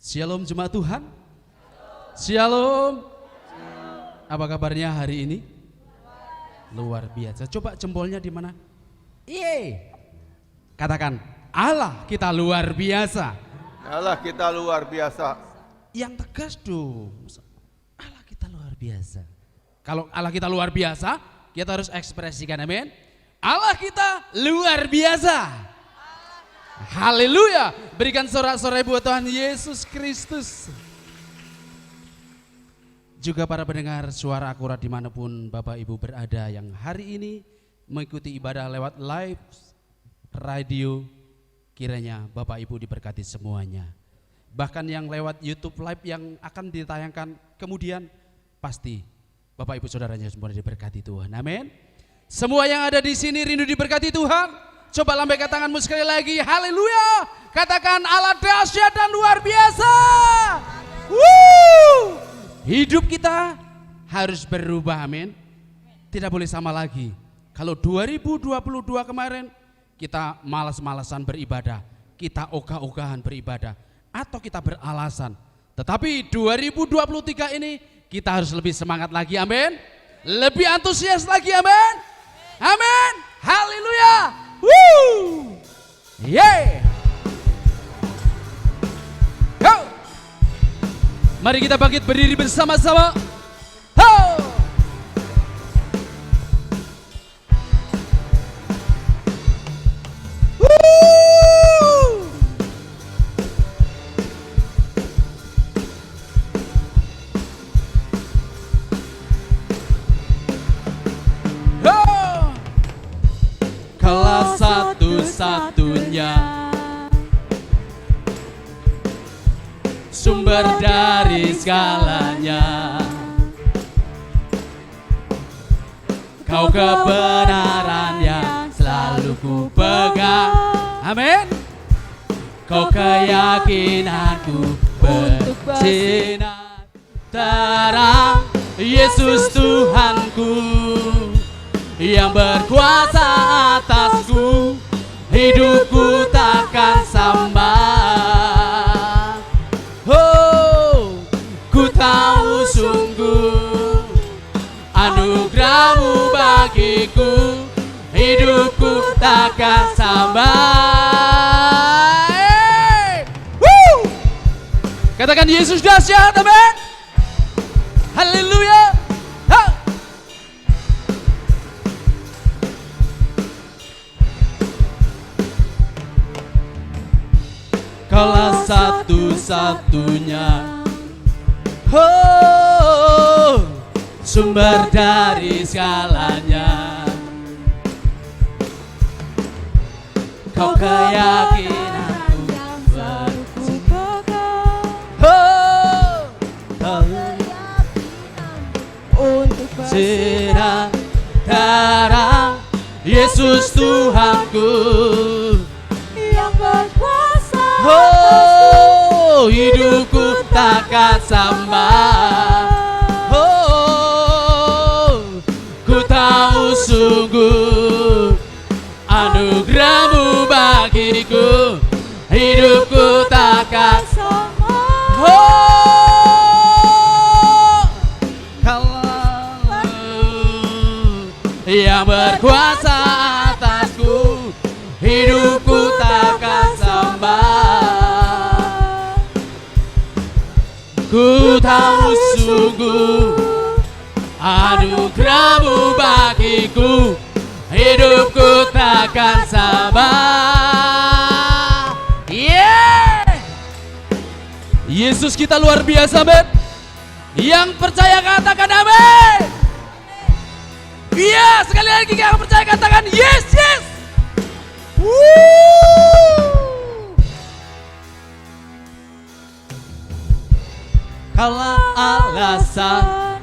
Shalom jemaat Tuhan. Shalom. Apa kabarnya hari ini? Luar biasa. Coba jempolnya di mana? Iye. Katakan, Allah kita luar biasa. Allah kita luar biasa. Yang tegas dong. Allah kita luar biasa. Kalau Allah kita luar biasa, kita harus ekspresikan, amin. Allah kita luar biasa. Haleluya. Berikan sorak-sorai buat Tuhan Yesus Kristus. Juga para pendengar suara akurat dimanapun Bapak Ibu berada yang hari ini mengikuti ibadah lewat live radio, kiranya Bapak Ibu diberkati semuanya. Bahkan yang lewat YouTube live yang akan ditayangkan kemudian, pasti Bapak Ibu saudaranya semua diberkati Tuhan. Amin. Semua yang ada di sini rindu diberkati Tuhan. Coba lambaikan tanganmu sekali lagi. Haleluya. Katakan Allah dahsyat dan luar biasa. Hidup kita harus berubah, amin. Tidak boleh sama lagi. Kalau 2022 kemarin kita malas-malasan beribadah, kita ogah-ogahan beribadah, atau kita beralasan. Tetapi 2023 ini kita harus lebih semangat lagi, amin. Lebih antusias lagi, amin. Amin. Haleluya. Yeah. Go. Mari kita bangkit berdiri bersama-sama. Ho. Kelas satu-satunya sumber dari segalanya, Kau kebenaran yang selalu ku pegang, amin. Kau keyakinanku bersinar terang, Yesus Tuhanku yang berkuasa atasku, hidupku takkan samar. Oh, ku tahu sungguh anugerahmu bagiku, hidupku takkan samar. Katakan Yesus dahsyat, amin. Haleluya. Kaulah satu-satunya, oh, sumber dari segalanya, Kau keyakinanku berpegang, oh, Kau untuk bersinar terang, Yesus Tuhanku yang berkuasa. Oh, hidupku takkan samar. Oh, ku tahu sungguh anugerahmu bagiku, hidupku takkan samar. Oh, kalau yang berkuasa atasku, hidupku takkan samar. Ku tahu sungguh anugerahmu bagiku, hidupku takkan samar. Yeah. Yesus kita luar biasa, men. Yang percaya katakan amin. Iya, sekali lagi yang percaya katakan yes, yes. Kalau alasan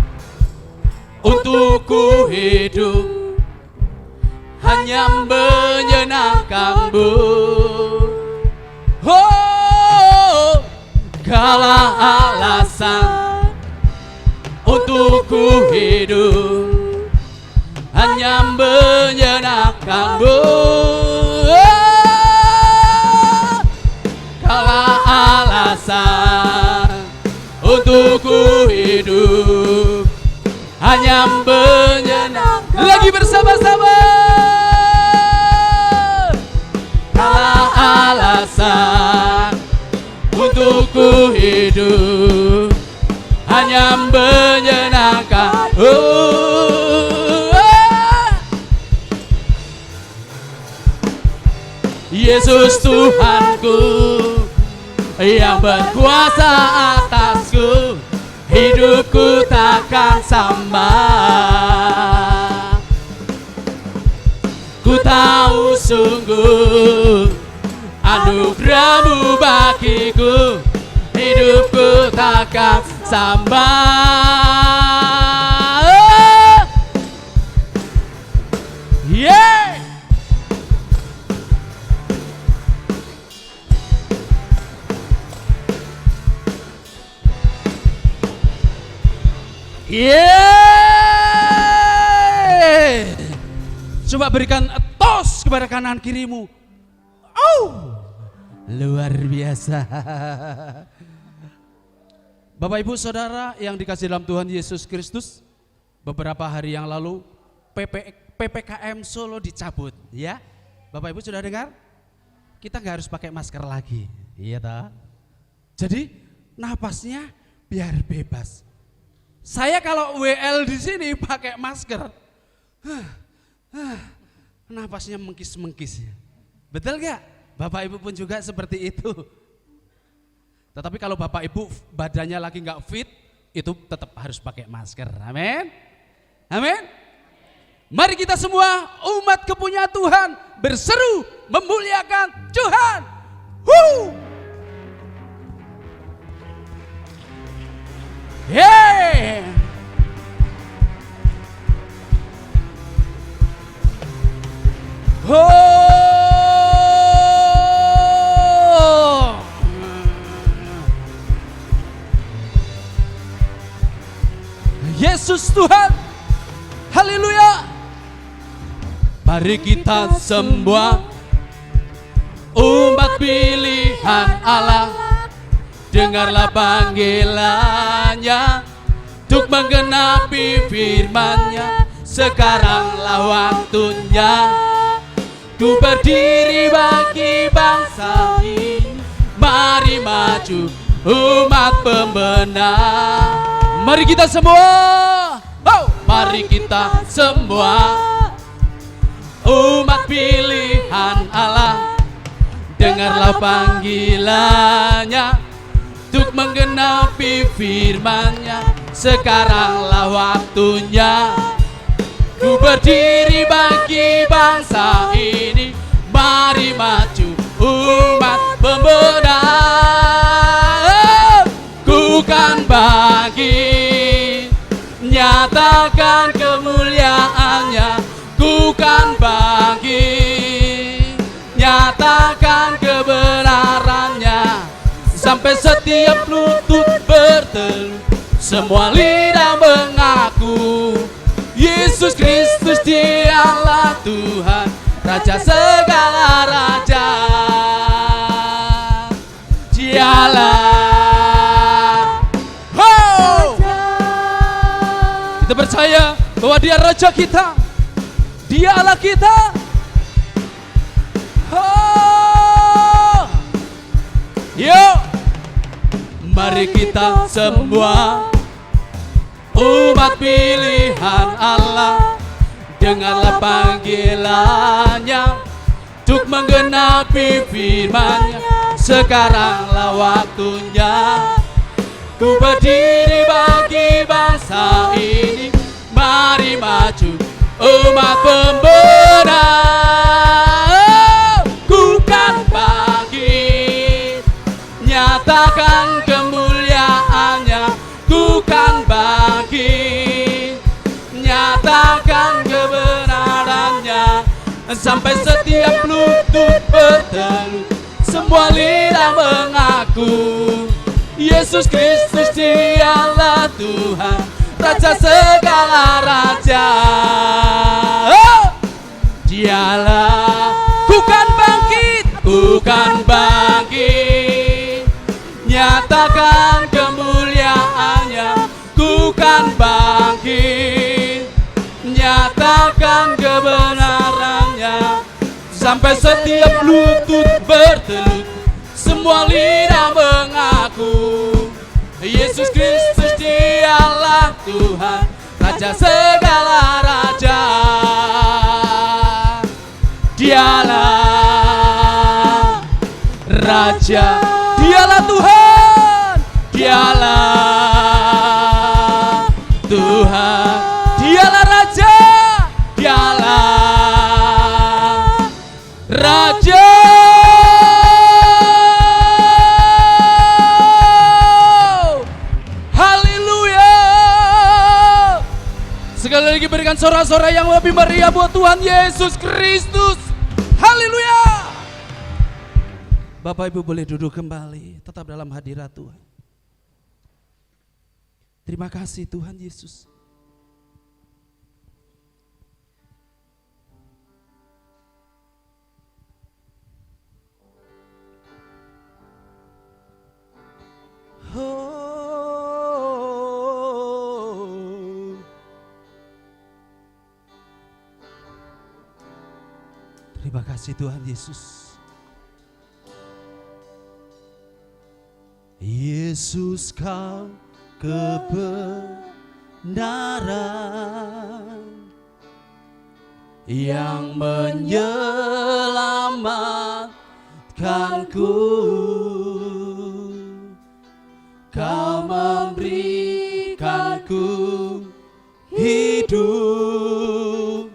untuk ku hidup hanya menyenangkanmu, oh, kalau alasan untuk ku hidup hanya menyenangkanmu, oh, kalau alasan untukku hidup hanya menyenangkan. Lagi bersama-sama. Tak alasan untukku hidup hanya menyenangkan. Yesus Tuhanku yang berkuasa atasku, hidupku takkan sama. Ku tahu sungguh anugerah-Mu bagiku, hidupku takkan sama. Yeah. Yeah. Coba berikan tos kepada kanan kirimu. Oh, luar biasa. Bapak Ibu Saudara yang dikasihi dalam Tuhan Yesus Kristus, beberapa hari yang lalu PPKM Solo dicabut, ya. Bapak Ibu sudah dengar? Kita nggak harus pakai masker lagi, iya tak? Jadi napasnya biar bebas. Saya kalau WL di sini pakai masker, napasnya mengkis-mengkis. Betul gak? Bapak Ibu pun juga seperti itu. Tetapi kalau Bapak Ibu badannya lagi gak fit, itu tetap harus pakai masker. Amin. Amin. Mari kita semua umat kepunyaan Tuhan berseru memuliakan Tuhan. Hey. Yesus Tuhan, haleluya. Mari kita semua umat pilihan Allah, dengarlah panggilannya untuk menggenapi firman-Nya. Sekaranglah waktunya ku berdiri bagi bangsa ini. Mari maju umat pembenar. Mari kita semua, mari kita semua umat pilihan Allah, dengarlah panggilannya untuk menggenapi firman-Nya. Sekaranglah waktunya ku berdiri bagi bangsa ini. Mari maju umat pembenar. Ku kan bagi nyatakan kemuliaan-Nya. Ku kan bagi nyatakan kebenaran-Nya. Sampai setiap lutut bertelut, semua lidah mengaku Yesus Kristus Dialah Tuhan, Raja segala raja. Dialah kita percaya bahwa Dia Raja kita, Dia Allah kita. Yuk, mari kita semua umat pilihan Allah, dengarlah panggilannya untuk menggenapi firman-Nya. Sekaranglah waktunya ku berdiri bagi bangsa ini. Mari maju umat pembenar. Ku kan bagi nyatakan kemuliaan-Nya. Ku kan bagi nyatakan kebenaran-Nya. Sampai setiap lutut bertelut, semua lidah mengaku Yesus Kristus Dialah Tuhan, Raja segala raja. Dialah, ku kan bangkit, nyatakan kemuliaan-Nya. sampai setiap lutut bertelut, semua lidah mengaku Yesus Kristus dialah Tuhan, Raja segala raja. Dialah Raja, dialah Tuhan, dialah Tuhan, dialah Raja, dialah Raja. Haleluya. Sekali lagi berikan sorak-sorak yang lebih meriah buat Tuhan Yesus Kristus. Haleluya. Bapak Ibu boleh duduk kembali, tetap dalam hadirat Tuhan. Terima kasih Tuhan Yesus. Terima kasih Tuhan Yesus. Yesus kau kebenaran yang menyelamatkanku. Kau memberikanku hidup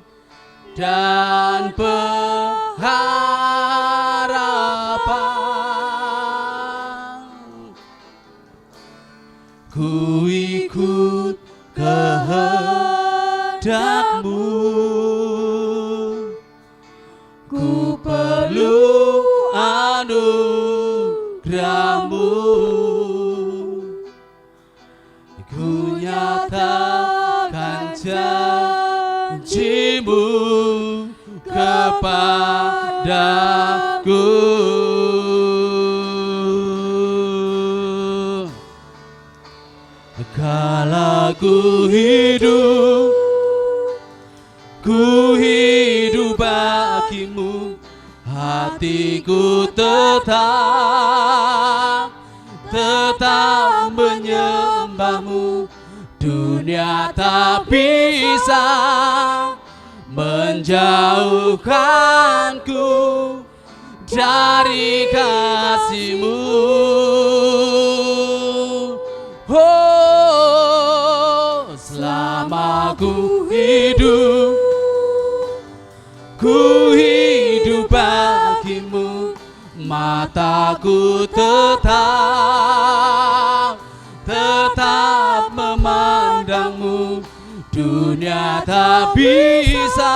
dan pengharapan. Ku ikut kehendak-Mu, ku perlu anugerah-Mu, ku nyatakan janji-Mu kepadaku. Kala ku hidup bagi-Mu, hatiku tetap menyembah-Mu. Dunia tak bisa menjauhkanku dari kasih-Mu. Oh, selama ku hidup bagi-Mu, mataku tetap memandang-Mu. Dunia tak bisa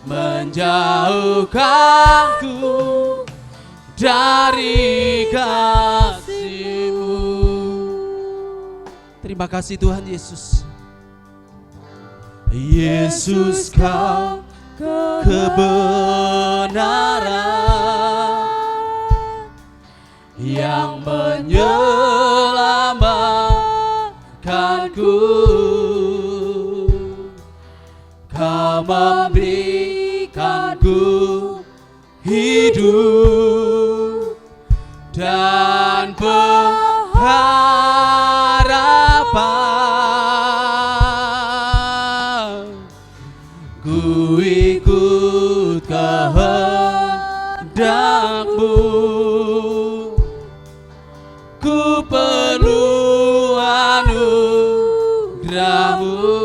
menjauhkanku dari kasih-Mu. Terima kasih Tuhan Yesus. Yesus kau kebenaran yang menyelamatkanku. Kau memberikanku hidup dan pengharapan. Ku ikut kehendak-Mu, ku perlu anugerah-Mu,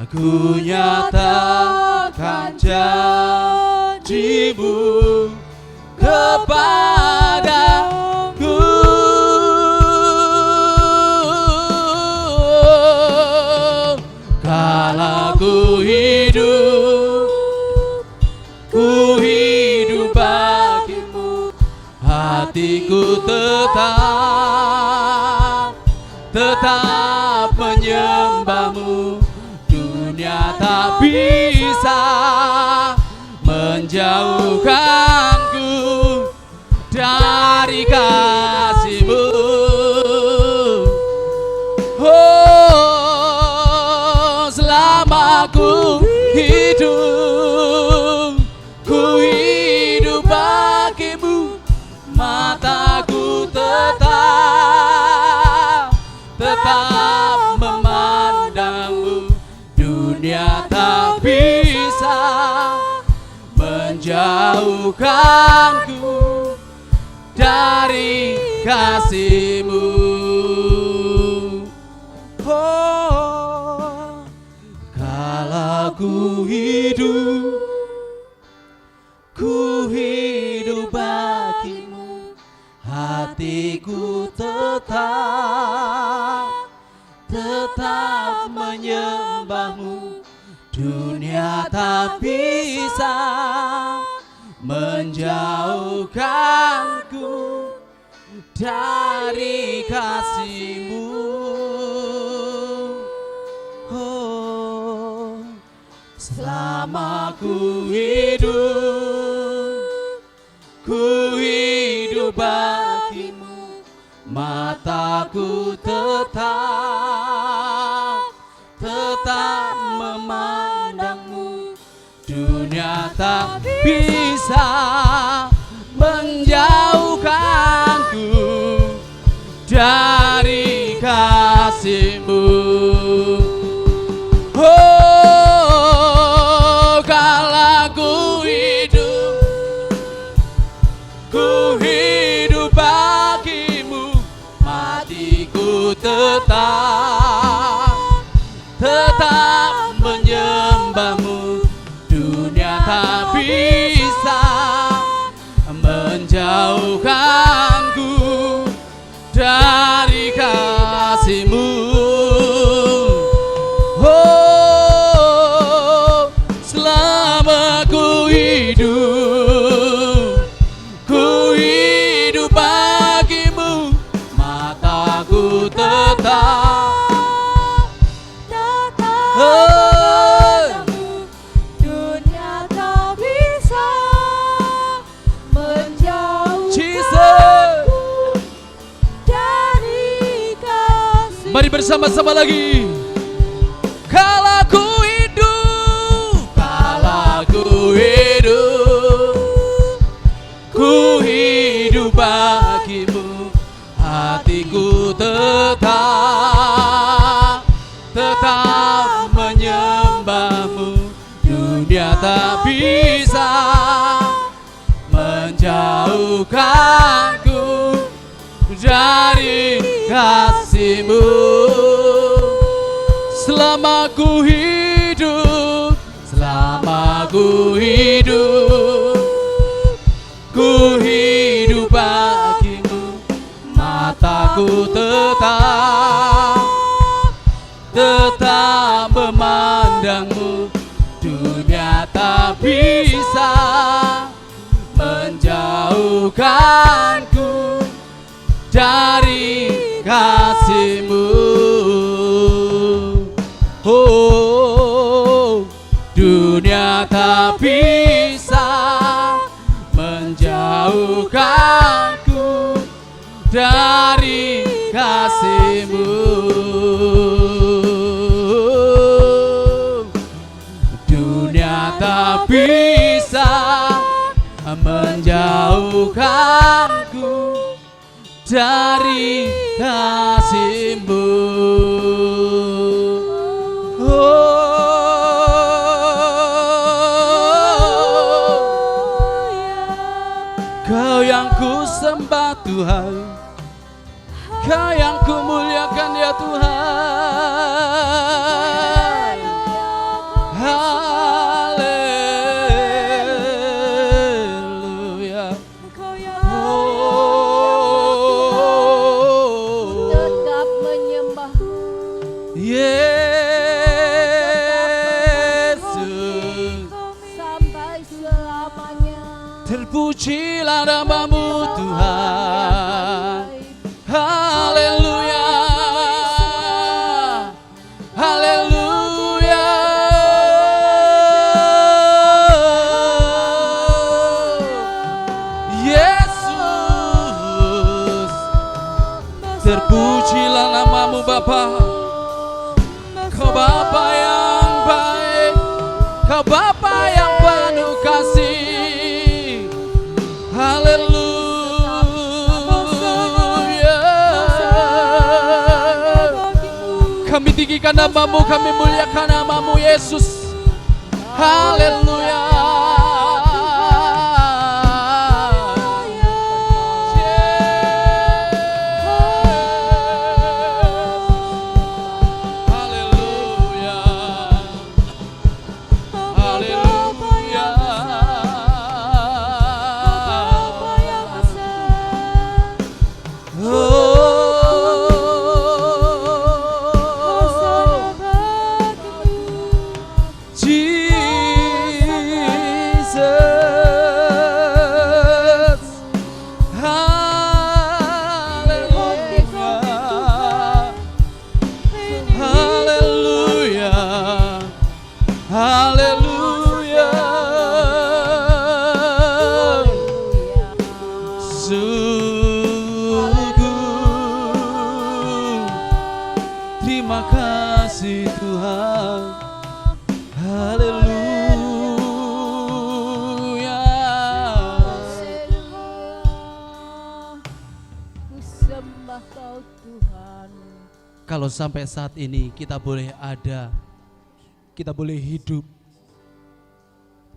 ku nyatakan janji-Mu kepadaku. Kala ku hidup bagi-Mu, hatiku tetap menyembah-Mu. Dunia tak bisa menjauhkanku dari kasih-Mu. Oh, selama ku hidup tetap memandangmu. Dunia tak bisa menjauhkanku dari kasih-Mu. Oh, kalau ku hidup bagimu, hatiku tetap menyembahmu. Dunia tak bisa menjauhkanku dari kasih-Mu. Oh, selama ku hidup bagimu, mataku tetap memandangmu. Dunia tak bisa menjauhkanku dari kasih-Mu. Oh, kalau ku hidup bagimu, hatiku tetap menyembahmu. Dunia tak bisa menjauhkanku dari kasih-Mu. Oh, selama ku hidup bagimu, mataku tetap dunia tak bisa Jesus. menjauhkanku dari kasih. Mari bersama-sama lagi. Kalau ku hidup bagimu, hatiku tetap menyembahmu. Dunia tak bisa menjauhkanku dari kasih-Mu. Selama ku hidup bagimu, mataku tetap memandangmu. Dunia tak bisa menjauhkanku dari kasih-Mu. Oh, dunia tak bisa menjauhkanku dari kasih-Mu. Dunia tak bisa menjauhkanku dari kasih-Mu. Kau yang ku sembah Tuhan, Kau yang ku muliakan ya Tuhan. Haleluya. Oh, tetap menyembah Yesus. sampai selamanya. Terpujilah nama-Mu Tuhan. Haleluya. Haleluya. Yesus. Terpujilah nama-Mu Bapa. Kau Bapa yang baik, Kau Bapa yang penuh kasih. Haleluya. Kami tinggikan nama-Mu, kami muliakan nama-Mu Yesus. Haleluya. Terima kasih Tuhan. Haleluya. Ku sembah Kau Tuhan. Kalau sampai saat ini kita boleh ada, kita boleh hidup,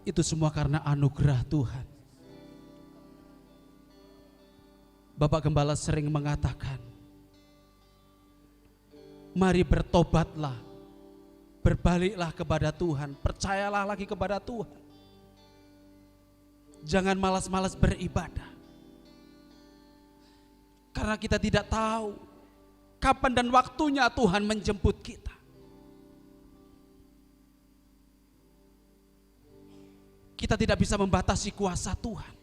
itu semua karena anugerah Tuhan. Bapak Gembala sering mengatakan, mari bertobatlah, berbaliklah kepada Tuhan, percayalah lagi kepada Tuhan. Jangan malas-malas beribadah. Karena kita tidak tahu kapan dan waktunya Tuhan menjemput kita. Kita tidak bisa membatasi kuasa Tuhan.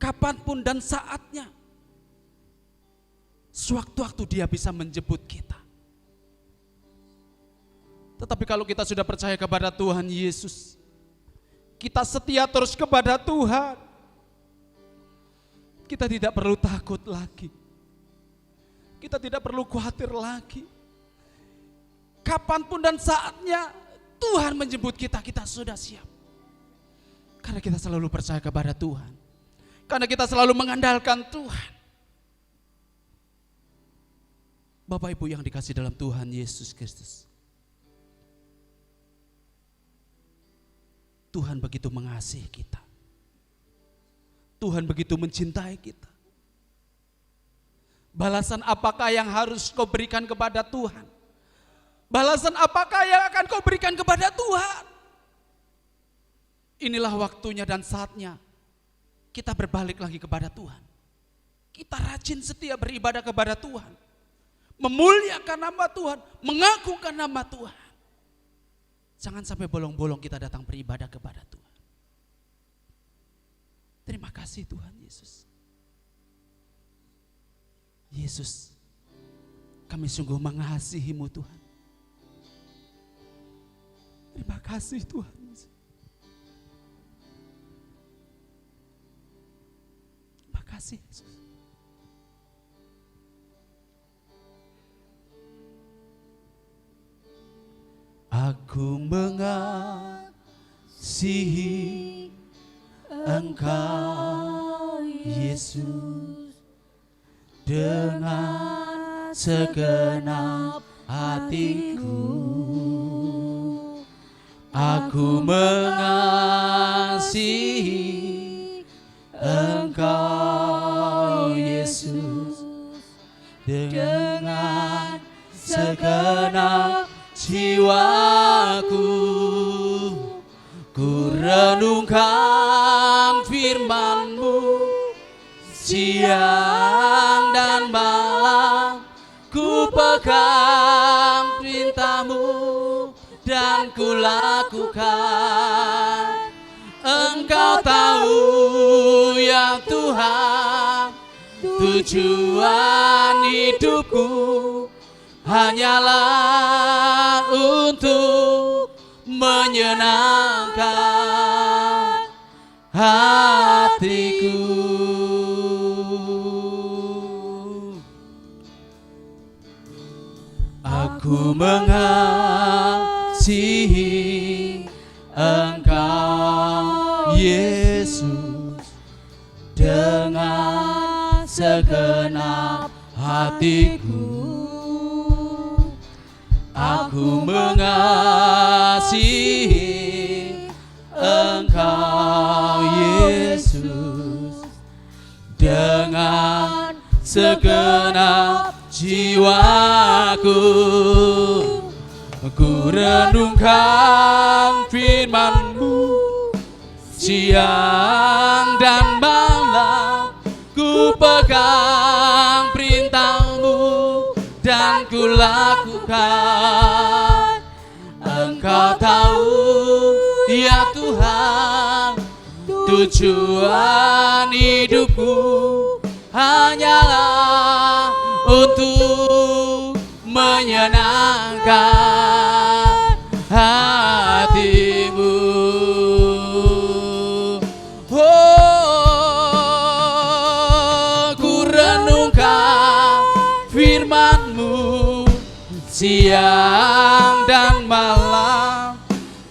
Kapanpun dan saatnya, sewaktu-waktu Dia bisa menjemput kita. Tetapi kalau kita sudah percaya kepada Tuhan Yesus, kita setia terus kepada Tuhan, kita tidak perlu takut lagi. Kita tidak perlu khawatir lagi. Kapanpun dan saatnya Tuhan menjemput kita, kita sudah siap. Karena kita selalu percaya kepada Tuhan. Karena kita selalu mengandalkan Tuhan. Bapak Ibu yang dikasih dalam Tuhan Yesus Kristus, Tuhan begitu mengasihi kita. Tuhan begitu mencintai kita. Balasan apakah yang harus kau berikan kepada Tuhan? Balasan apakah yang akan kau berikan kepada Tuhan? Inilah waktunya dan saatnya kita berbalik lagi kepada Tuhan. Kita rajin setia beribadah kepada Tuhan. Memuliakan nama Tuhan, mengagungkan nama Tuhan. Jangan sampai bolong-bolong kita datang beribadah kepada Tuhan. Terima kasih Tuhan Yesus. Yesus, kami sungguh mengasihi-Mu Tuhan. Terima kasih Tuhan Yesus. Terima kasih Yesus. Aku mengasihi Engkau Yesus dengan segenap hatiku. Aku mengasihi Engkau Yesus dengan segenap jiwaku. Ku renungkan firman-Mu siang dan malam, ku pegang perintah-Mu dan ku lakukan. Engkau tahu ya Tuhan, tujuan hidupku hanyalah untuk menyenangkan hatiku. Aku mengasihi Engkau Yesus dengan segenap hatiku. Aku mengasihi Engkau Yesus dengan segenap jiwaku. Ku renungkan firman-Mu siang dan malam, ku pegang perintah-Mu dan ku lakukan. Engkau tahu ya Tuhan, tujuan hidupku hanyalah untuk menyenangkan hati-Mu. Oh, ku renungkan firman-Mu siang dan malam,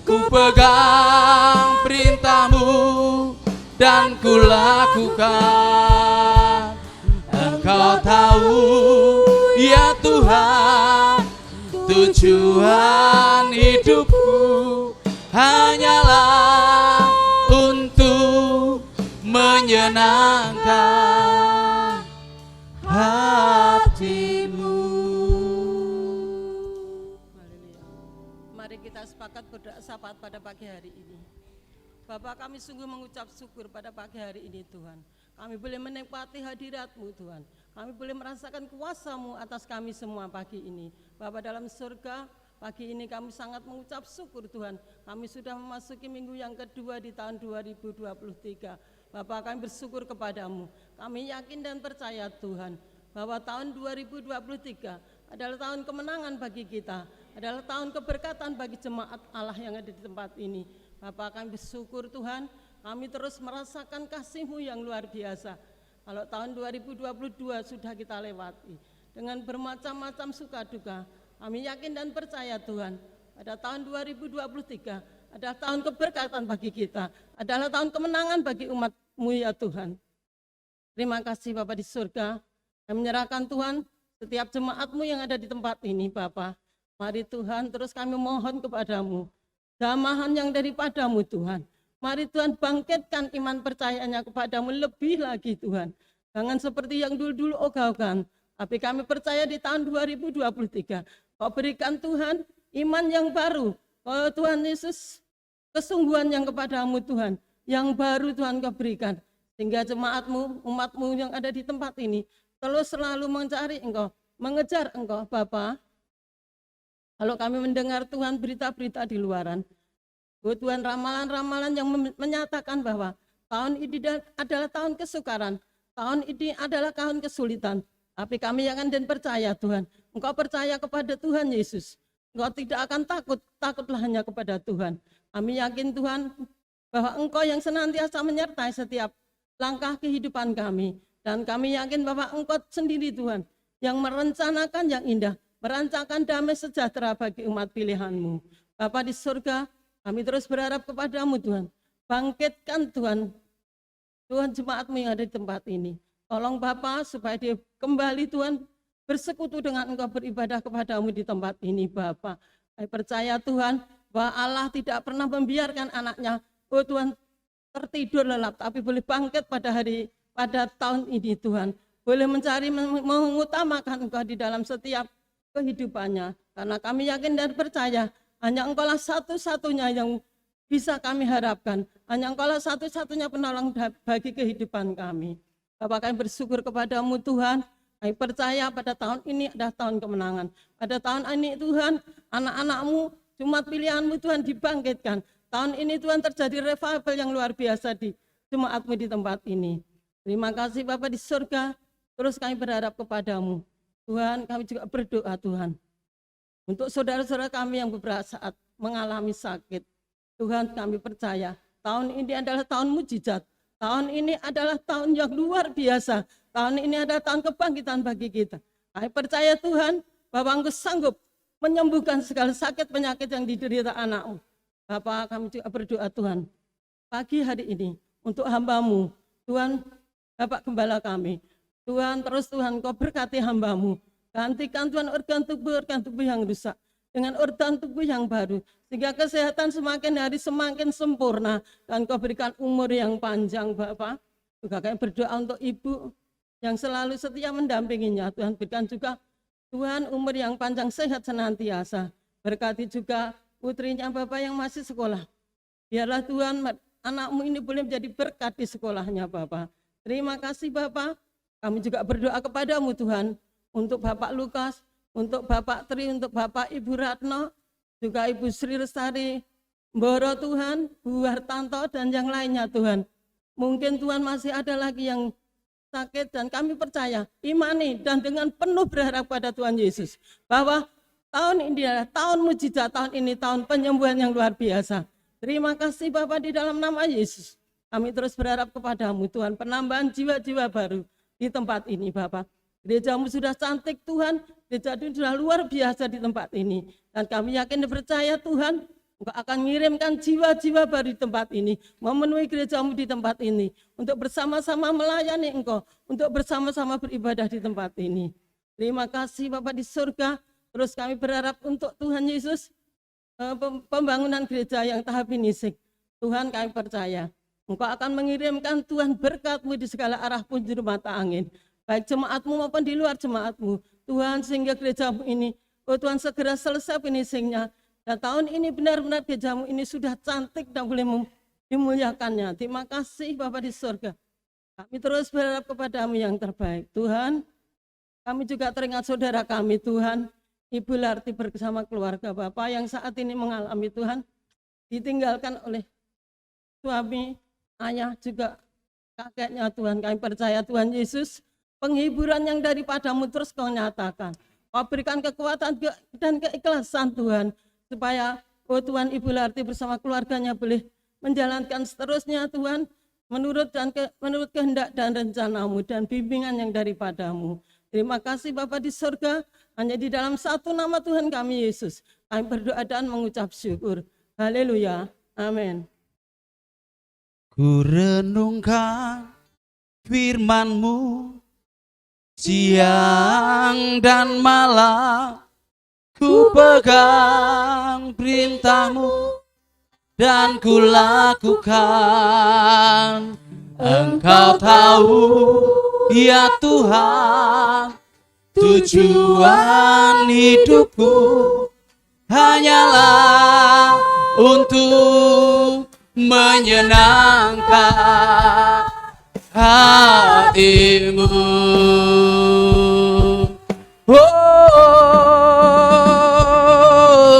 ku pegang perintah-Mu dan ku lakukan. Engkau tahu ya Tuhan, tujuan hidupku hanyalah untuk menyenangkan hati-Mu. Mari kita sepakat berdoa syafaat pada pagi hari ini. Bapak, kami sungguh mengucap syukur pada pagi hari ini Tuhan. Kami boleh menikmati hadirat-Mu Tuhan. Kami boleh merasakan kuasa-Mu atas kami semua pagi ini. Bapak dalam surga, pagi ini kami sangat mengucap syukur Tuhan. Kami sudah memasuki minggu yang kedua di tahun 2023. Bapak, kami bersyukur kepada-Mu. Kami yakin dan percaya Tuhan bahwa tahun 2023 adalah tahun kemenangan bagi kita, adalah tahun keberkatan bagi jemaat Allah yang ada di tempat ini. Bapak, kami bersyukur Tuhan, kami terus merasakan kasih-Mu yang luar biasa. Kalau tahun 2022 sudah kita lewati dengan bermacam-macam suka duka, kami yakin dan percaya Tuhan, pada tahun 2023 adalah tahun keberkatan bagi kita, adalah tahun kemenangan bagi umat-Mu ya Tuhan. Terima kasih Bapak di surga. Kami menyerahkan Tuhan setiap jemaat-Mu yang ada di tempat ini Bapak. Mari Tuhan, terus kami mohon kepada-Mu jamahan yang daripada-Mu Tuhan. Mari Tuhan bangkitkan iman percayanya kepada-Mu lebih lagi Tuhan. Jangan seperti yang dulu-dulu ogah-ogahan, tapi kami percaya di tahun 2023 Kau berikan Tuhan iman yang baru. Oh Tuhan Yesus, kesungguhan yang kepada-Mu Tuhan, yang baru Tuhan Kau berikan. Sehingga jemaat-Mu, umat-Mu yang ada di tempat ini terus selalu mencari Engkau, mengejar Engkau Bapa. Kalau kami mendengar Tuhan berita-berita di luaran, Tuhan ramalan-ramalan yang menyatakan bahwa tahun ini adalah tahun kesukaran, tahun ini adalah tahun kesulitan. Tapi kami yakin dan percaya Tuhan, Engkau percaya kepada Tuhan Yesus. Engkau tidak akan takut, takutlah hanya kepada Tuhan. Kami yakin Tuhan bahwa Engkau yang senantiasa menyertai setiap langkah kehidupan kami. Dan kami yakin bahwa Engkau sendiri Tuhan yang merencanakan yang indah, merancangkan damai sejahtera bagi umat pilihan-Mu. Bapa di surga, kami terus berharap kepada-Mu Tuhan. Bangkitkan Tuhan, Tuhan jemaat-Mu yang ada di tempat ini. Tolong Bapa supaya dia kembali Tuhan bersekutu dengan Engkau, beribadah kepada-Mu di tempat ini Bapa. Kami percaya Tuhan bahwa Allah tidak pernah membiarkan anaknya, oh Tuhan, tertidur lelap, tapi boleh bangkit pada tahun ini Tuhan. Boleh mencari, mengutamakan Engkau di dalam setiap kehidupannya. Karena kami yakin dan percaya hanya Engkaulah satu-satunya yang bisa kami harapkan. Hanya Engkaulah satu-satunya penolong bagi kehidupan kami. Bapak, kami bersyukur kepada-Mu Tuhan. Kami percaya pada tahun ini adalah tahun kemenangan. Pada tahun ini Tuhan, anak-anak-Mu, jemaat pilihan-Mu Tuhan dibangkitkan. Tahun ini Tuhan terjadi revival yang luar biasa di jemaat-Mu di tempat ini. Terima kasih Bapak di surga. Terus kami berharap kepada-Mu. Tuhan, kami juga berdoa Tuhan, untuk saudara-saudara kami yang beberapa saat mengalami sakit. Tuhan, kami percaya tahun ini adalah tahun mujizat. Tahun ini adalah tahun yang luar biasa. Tahun ini adalah tahun kebangkitan bagi kita. Kami percaya Tuhan bahwa Engkau sanggup menyembuhkan segala sakit penyakit yang diderita anak-Mu. Bapak, kami juga berdoa Tuhan, pagi hari ini untuk hamba-Mu. Tuhan, Bapak Gembala kami. Tuhan, terus Tuhan Kau berkati hamba-Mu. Gantikan Tuhan organ tubuh yang rusak dengan organ tubuh yang baru, sehingga kesehatan semakin hari semakin sempurna, dan Kau berikan umur yang panjang Bapak. Juga kami berdoa untuk Ibu yang selalu setia mendampinginya, Tuhan berikan juga Tuhan umur yang panjang, sehat senantiasa. Berkati juga putrinya Bapak yang masih sekolah. Biarlah Tuhan anakmu ini boleh menjadi berkat di sekolahnya Bapak. Terima kasih Bapak. Kami juga berdoa kepadamu Tuhan, untuk Bapak Lukas, untuk Bapak Tri, untuk Bapak Ibu Ratno, juga Ibu Sri Lestari, Mboro Tuhan, Bu Hartanto, dan yang lainnya Tuhan. Mungkin Tuhan masih ada lagi yang sakit, dan kami percaya, imani dan dengan penuh berharap pada Tuhan Yesus, bahwa tahun ini adalah tahun mujizat, tahun ini tahun penyembuhan yang luar biasa. Terima kasih Bapak, di dalam nama Yesus. Kami terus berharap kepadamu Tuhan, penambahan jiwa-jiwa baru di tempat ini Bapak. Gerejamu sudah cantik Tuhan, gereja itu sudah luar biasa di tempat ini. Dan kami yakin dan percaya Tuhan, Engkau akan mengirimkan jiwa-jiwa baru di tempat ini, memenuhi gerejamu di tempat ini, untuk bersama-sama melayani Engkau, untuk bersama-sama beribadah di tempat ini. Terima kasih Bapak di surga. Terus kami berharap untuk Tuhan Yesus, pembangunan gereja yang tahap finisik. Tuhan kami percaya, Engkau akan mengirimkan Tuhan berkat-Mu di segala arah punjur mata angin, baik jemaat-Mu maupun di luar jemaat-Mu. Tuhan, sehingga gereja-Mu ini, oh Tuhan, segera selesai finishingnya. Dan tahun ini benar-benar gereja-Mu ini sudah cantik dan boleh dimuliakannya. Terima kasih Bapak di surga. Kami terus berharap kepadamu yang terbaik. Tuhan, kami juga teringat saudara kami Tuhan, Ibu Larti bersama keluarga Bapak yang saat ini mengalami Tuhan, ditinggalkan oleh suami, ayah, juga kakeknya Tuhan. Kami percaya Tuhan Yesus, penghiburan yang daripadamu terus Kau nyatakan. Kau berikan kekuatan dan keikhlasan Tuhan, supaya oh Tuhan, Ibu Larti bersama keluarganya boleh menjalankan seterusnya Tuhan, menurut kehendak dan rencana-Mu dan bimbingan yang daripadamu. Terima kasih Bapa di surga, hanya di dalam satu nama Tuhan kami Yesus, kami berdoa dan mengucap syukur. Haleluya, amin. Ku renungkan firman-Mu siang dan malam, ku pegang perintah-Mu dan ku lakukan. Engkau tahu ya Tuhan, tujuan hidupku hanyalah untuk menyenangkan hati-Mu.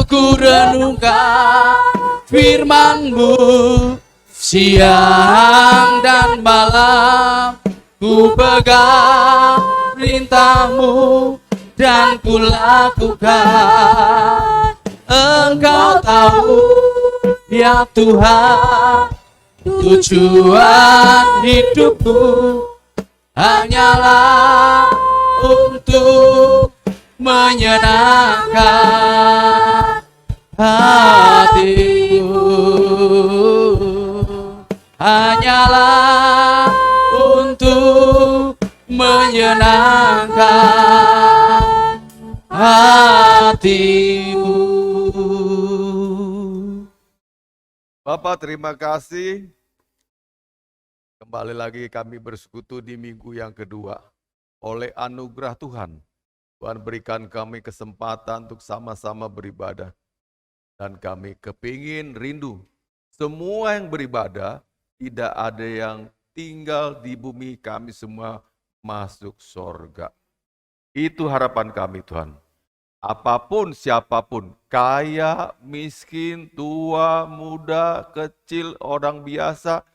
Ku renungkan firman-Mu siang dan malam, ku pegang perintah-Mu dan ku lakukan. Engkau tahu ya Tuhan, tujuan hidupku hanyalah untuk menyenangkan hati-Mu, hanyalah untuk menyenangkan hati-Mu. Bapak, terima kasih. Kembali lagi kami bersekutu di minggu yang kedua. Oleh anugerah Tuhan, Tuhan berikan kami kesempatan untuk sama-sama beribadah. Dan kami kepingin rindu, semua yang beribadah, tidak ada yang tinggal di bumi, kami semua masuk surga. Itu harapan kami Tuhan. Apapun, siapapun, kaya, miskin, tua, muda, kecil, orang biasa,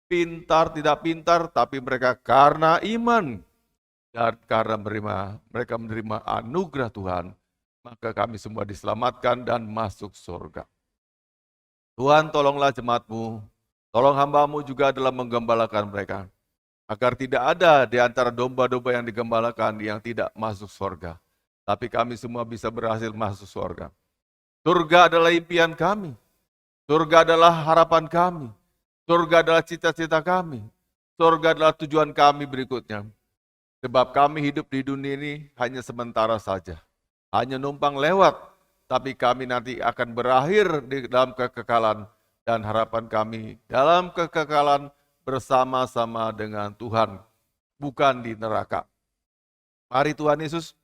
pintar, tidak pintar, tapi mereka karena iman dan karena mereka menerima anugerah Tuhan, maka kami semua diselamatkan dan masuk surga. Tuhan, tolonglah jemaat-Mu, tolong hamba-Mu juga dalam menggembalakan mereka, agar tidak ada di antara domba-domba yang digembalakan yang tidak masuk surga. Tapi kami semua bisa berhasil masuk surga. Surga adalah impian kami. Surga adalah harapan kami. Surga adalah cita-cita kami. Surga adalah tujuan kami berikutnya. Sebab kami hidup di dunia ini hanya sementara saja. Hanya numpang lewat. tapi kami nanti akan berakhir di dalam kekekalan, dan harapan kami dalam kekekalan bersama-sama dengan Tuhan, bukan di neraka. Mari Tuhan Yesus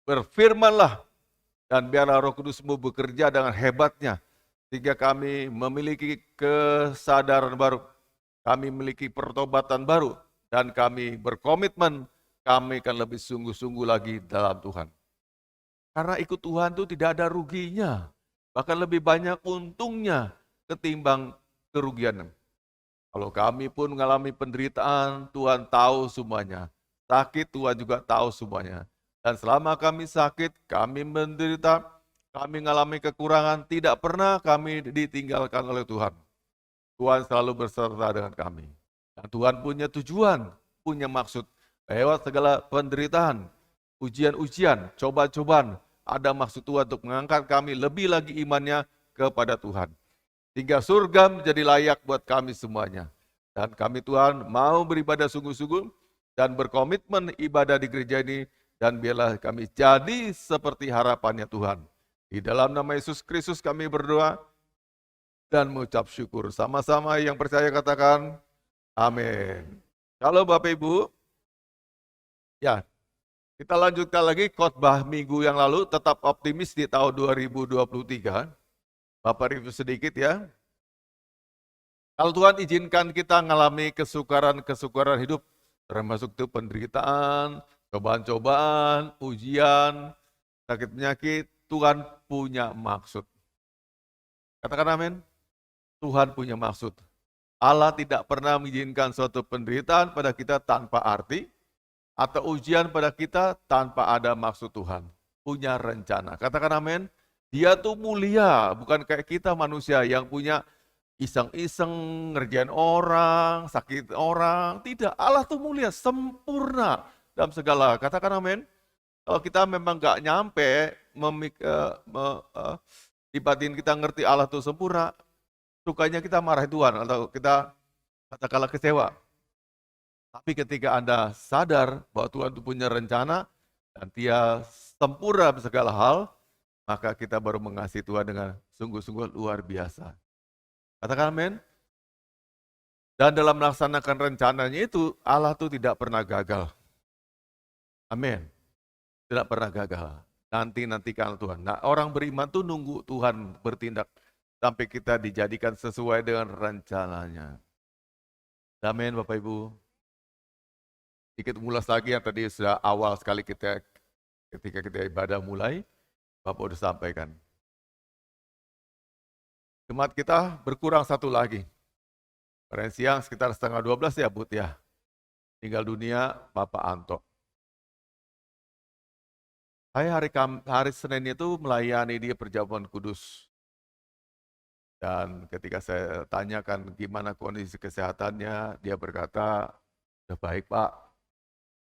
berfirmanlah, dan biarlah Roh Kudus-Mu bekerja dengan hebatnya, sehingga kami memiliki kesadaran baru, kami memiliki pertobatan baru, dan kami berkomitmen, kami akan lebih sungguh-sungguh lagi dalam Tuhan. Karena ikut Tuhan itu tidak ada ruginya, bahkan lebih banyak untungnya ketimbang kerugian. Kalau kami pun mengalami penderitaan, Tuhan tahu semuanya. Sakit, Tuhan juga tahu semuanya. Dan selama kami sakit, kami menderita, kami mengalami kekurangan, tidak pernah kami ditinggalkan oleh Tuhan. Tuhan selalu berserta dengan kami. Dan Tuhan punya tujuan, punya maksud. Lewat segala penderitaan, ujian-ujian, cobaan-cobaan, ada maksud Tuhan untuk mengangkat kami lebih lagi imannya kepada Tuhan. Sehingga surga menjadi layak buat kami semuanya. Dan kami Tuhan mau beribadah sungguh-sungguh dan berkomitmen ibadah di gereja ini, dan biarlah kami jadi seperti harapannya Tuhan. Di dalam nama Yesus Kristus kami berdoa dan mengucap syukur. Sama-sama yang percaya katakan amin. Kalau Bapak Ibu, ya, kita lanjutkan lagi khotbah minggu yang lalu, tetap optimis di tahun 2023. Bapak review sedikit ya. Kalau Tuhan izinkan kita mengalami kesukaran-kesukaran hidup, termasuk itu penderitaan, cobaan-cobaan, ujian, sakit penyakit, Tuhan punya maksud. Katakan amin. Tuhan punya maksud. Allah tidak pernah mengizinkan suatu penderitaan pada kita tanpa arti, atau ujian pada kita tanpa ada maksud Tuhan. Punya rencana. Katakan amin. Dia tuh mulia, bukan kayak kita manusia yang punya iseng-iseng, ngerjain orang, sakit orang. Tidak, Allah tuh mulia, sempurna dalam segala. Katakan amin. Kalau kita memang gak nyampe, di batin kita ngerti Allah tuh sempurna, sukanya kita marahi Tuhan, atau kita katakanlah kecewa. Tapi ketika Anda sadar bahwa Tuhan itu punya rencana dan Dia sempurna segala hal, maka kita baru mengasihi Tuhan dengan sungguh-sungguh luar biasa. Katakan amin. Dan dalam melaksanakan rencananya itu, Allah itu tidak pernah gagal. Amin. Tidak pernah gagal. Nantikan Tuhan. Nah, orang beriman tuh nunggu Tuhan bertindak sampai kita dijadikan sesuai dengan rencananya. Amin Bapak Ibu. Sedikit mengulas lagi yang tadi sudah awal sekali ketika kita ibadah mulai, Bapak sudah sampaikan. Jemaat kita berkurang satu lagi. Kemarin siang sekitar 11:30 ya Bud ya. Tinggal dunia Bapak Anto. Saya hari Senin itu melayani dia perjamuan kudus. Dan ketika saya tanyakan gimana kondisi kesehatannya, dia berkata, "Sudah baik Pak,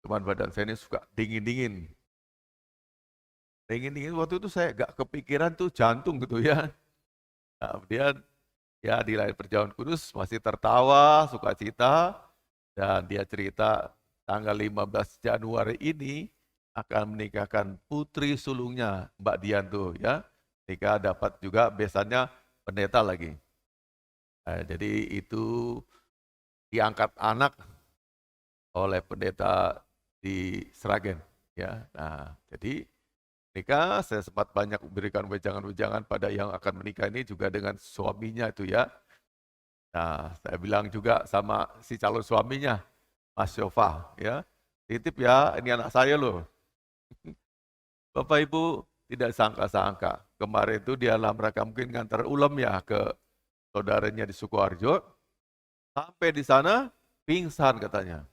cuman badan saya ini suka dingin-dingin." Dingin-dingin waktu itu saya gak kepikiran tuh jantung gitu ya. Nah, kemudian ya di lain perjamuan kudus masih tertawa, sukacita, dan dia cerita tanggal 15 Januari ini akan menikahkan putri sulungnya Mbak Dian tuh ya. Nikah dapat juga besannya pendeta lagi. Nah, jadi itu diangkat anak oleh pendeta di Sragen ya. Nah, jadi nikah saya sempat banyak memberikan wejangan-wejangan pada yang akan menikah ini juga dengan suaminya itu ya. Nah, saya bilang juga sama si calon suaminya, Mas Yofa ya. Titip ya, ini anak saya loh. Bapak Ibu tidak sangka-sangka. Kemarin itu dia dalam rangka mungkin ngantar ulam ya ke saudaranya di Sukoharjo. Sampai di sana pingsan katanya.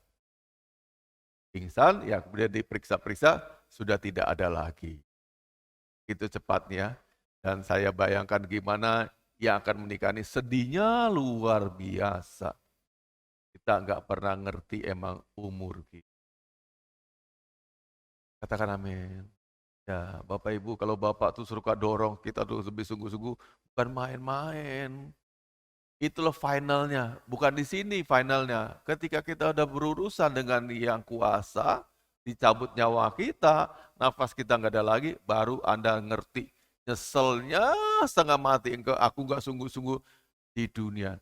Pingsan, ya kemudian diperiksa-periksa sudah tidak ada lagi. Itu cepatnya. Dan saya bayangkan gimana yang akan menikah ini sedihnya luar biasa. Kita nggak pernah ngerti emang umur kita. Katakan amin. Ya, Bapak Ibu, kalau Bapak tuh suka dorong kita tuh lebih sungguh-sungguh, bukan main-main. Itulah finalnya, bukan di sini finalnya. Ketika kita udah berurusan dengan yang kuasa, dicabut nyawa kita, nafas kita nggak ada lagi, baru Anda ngerti Nyeselnya setengah mati, aku nggak sungguh-sungguh di dunia.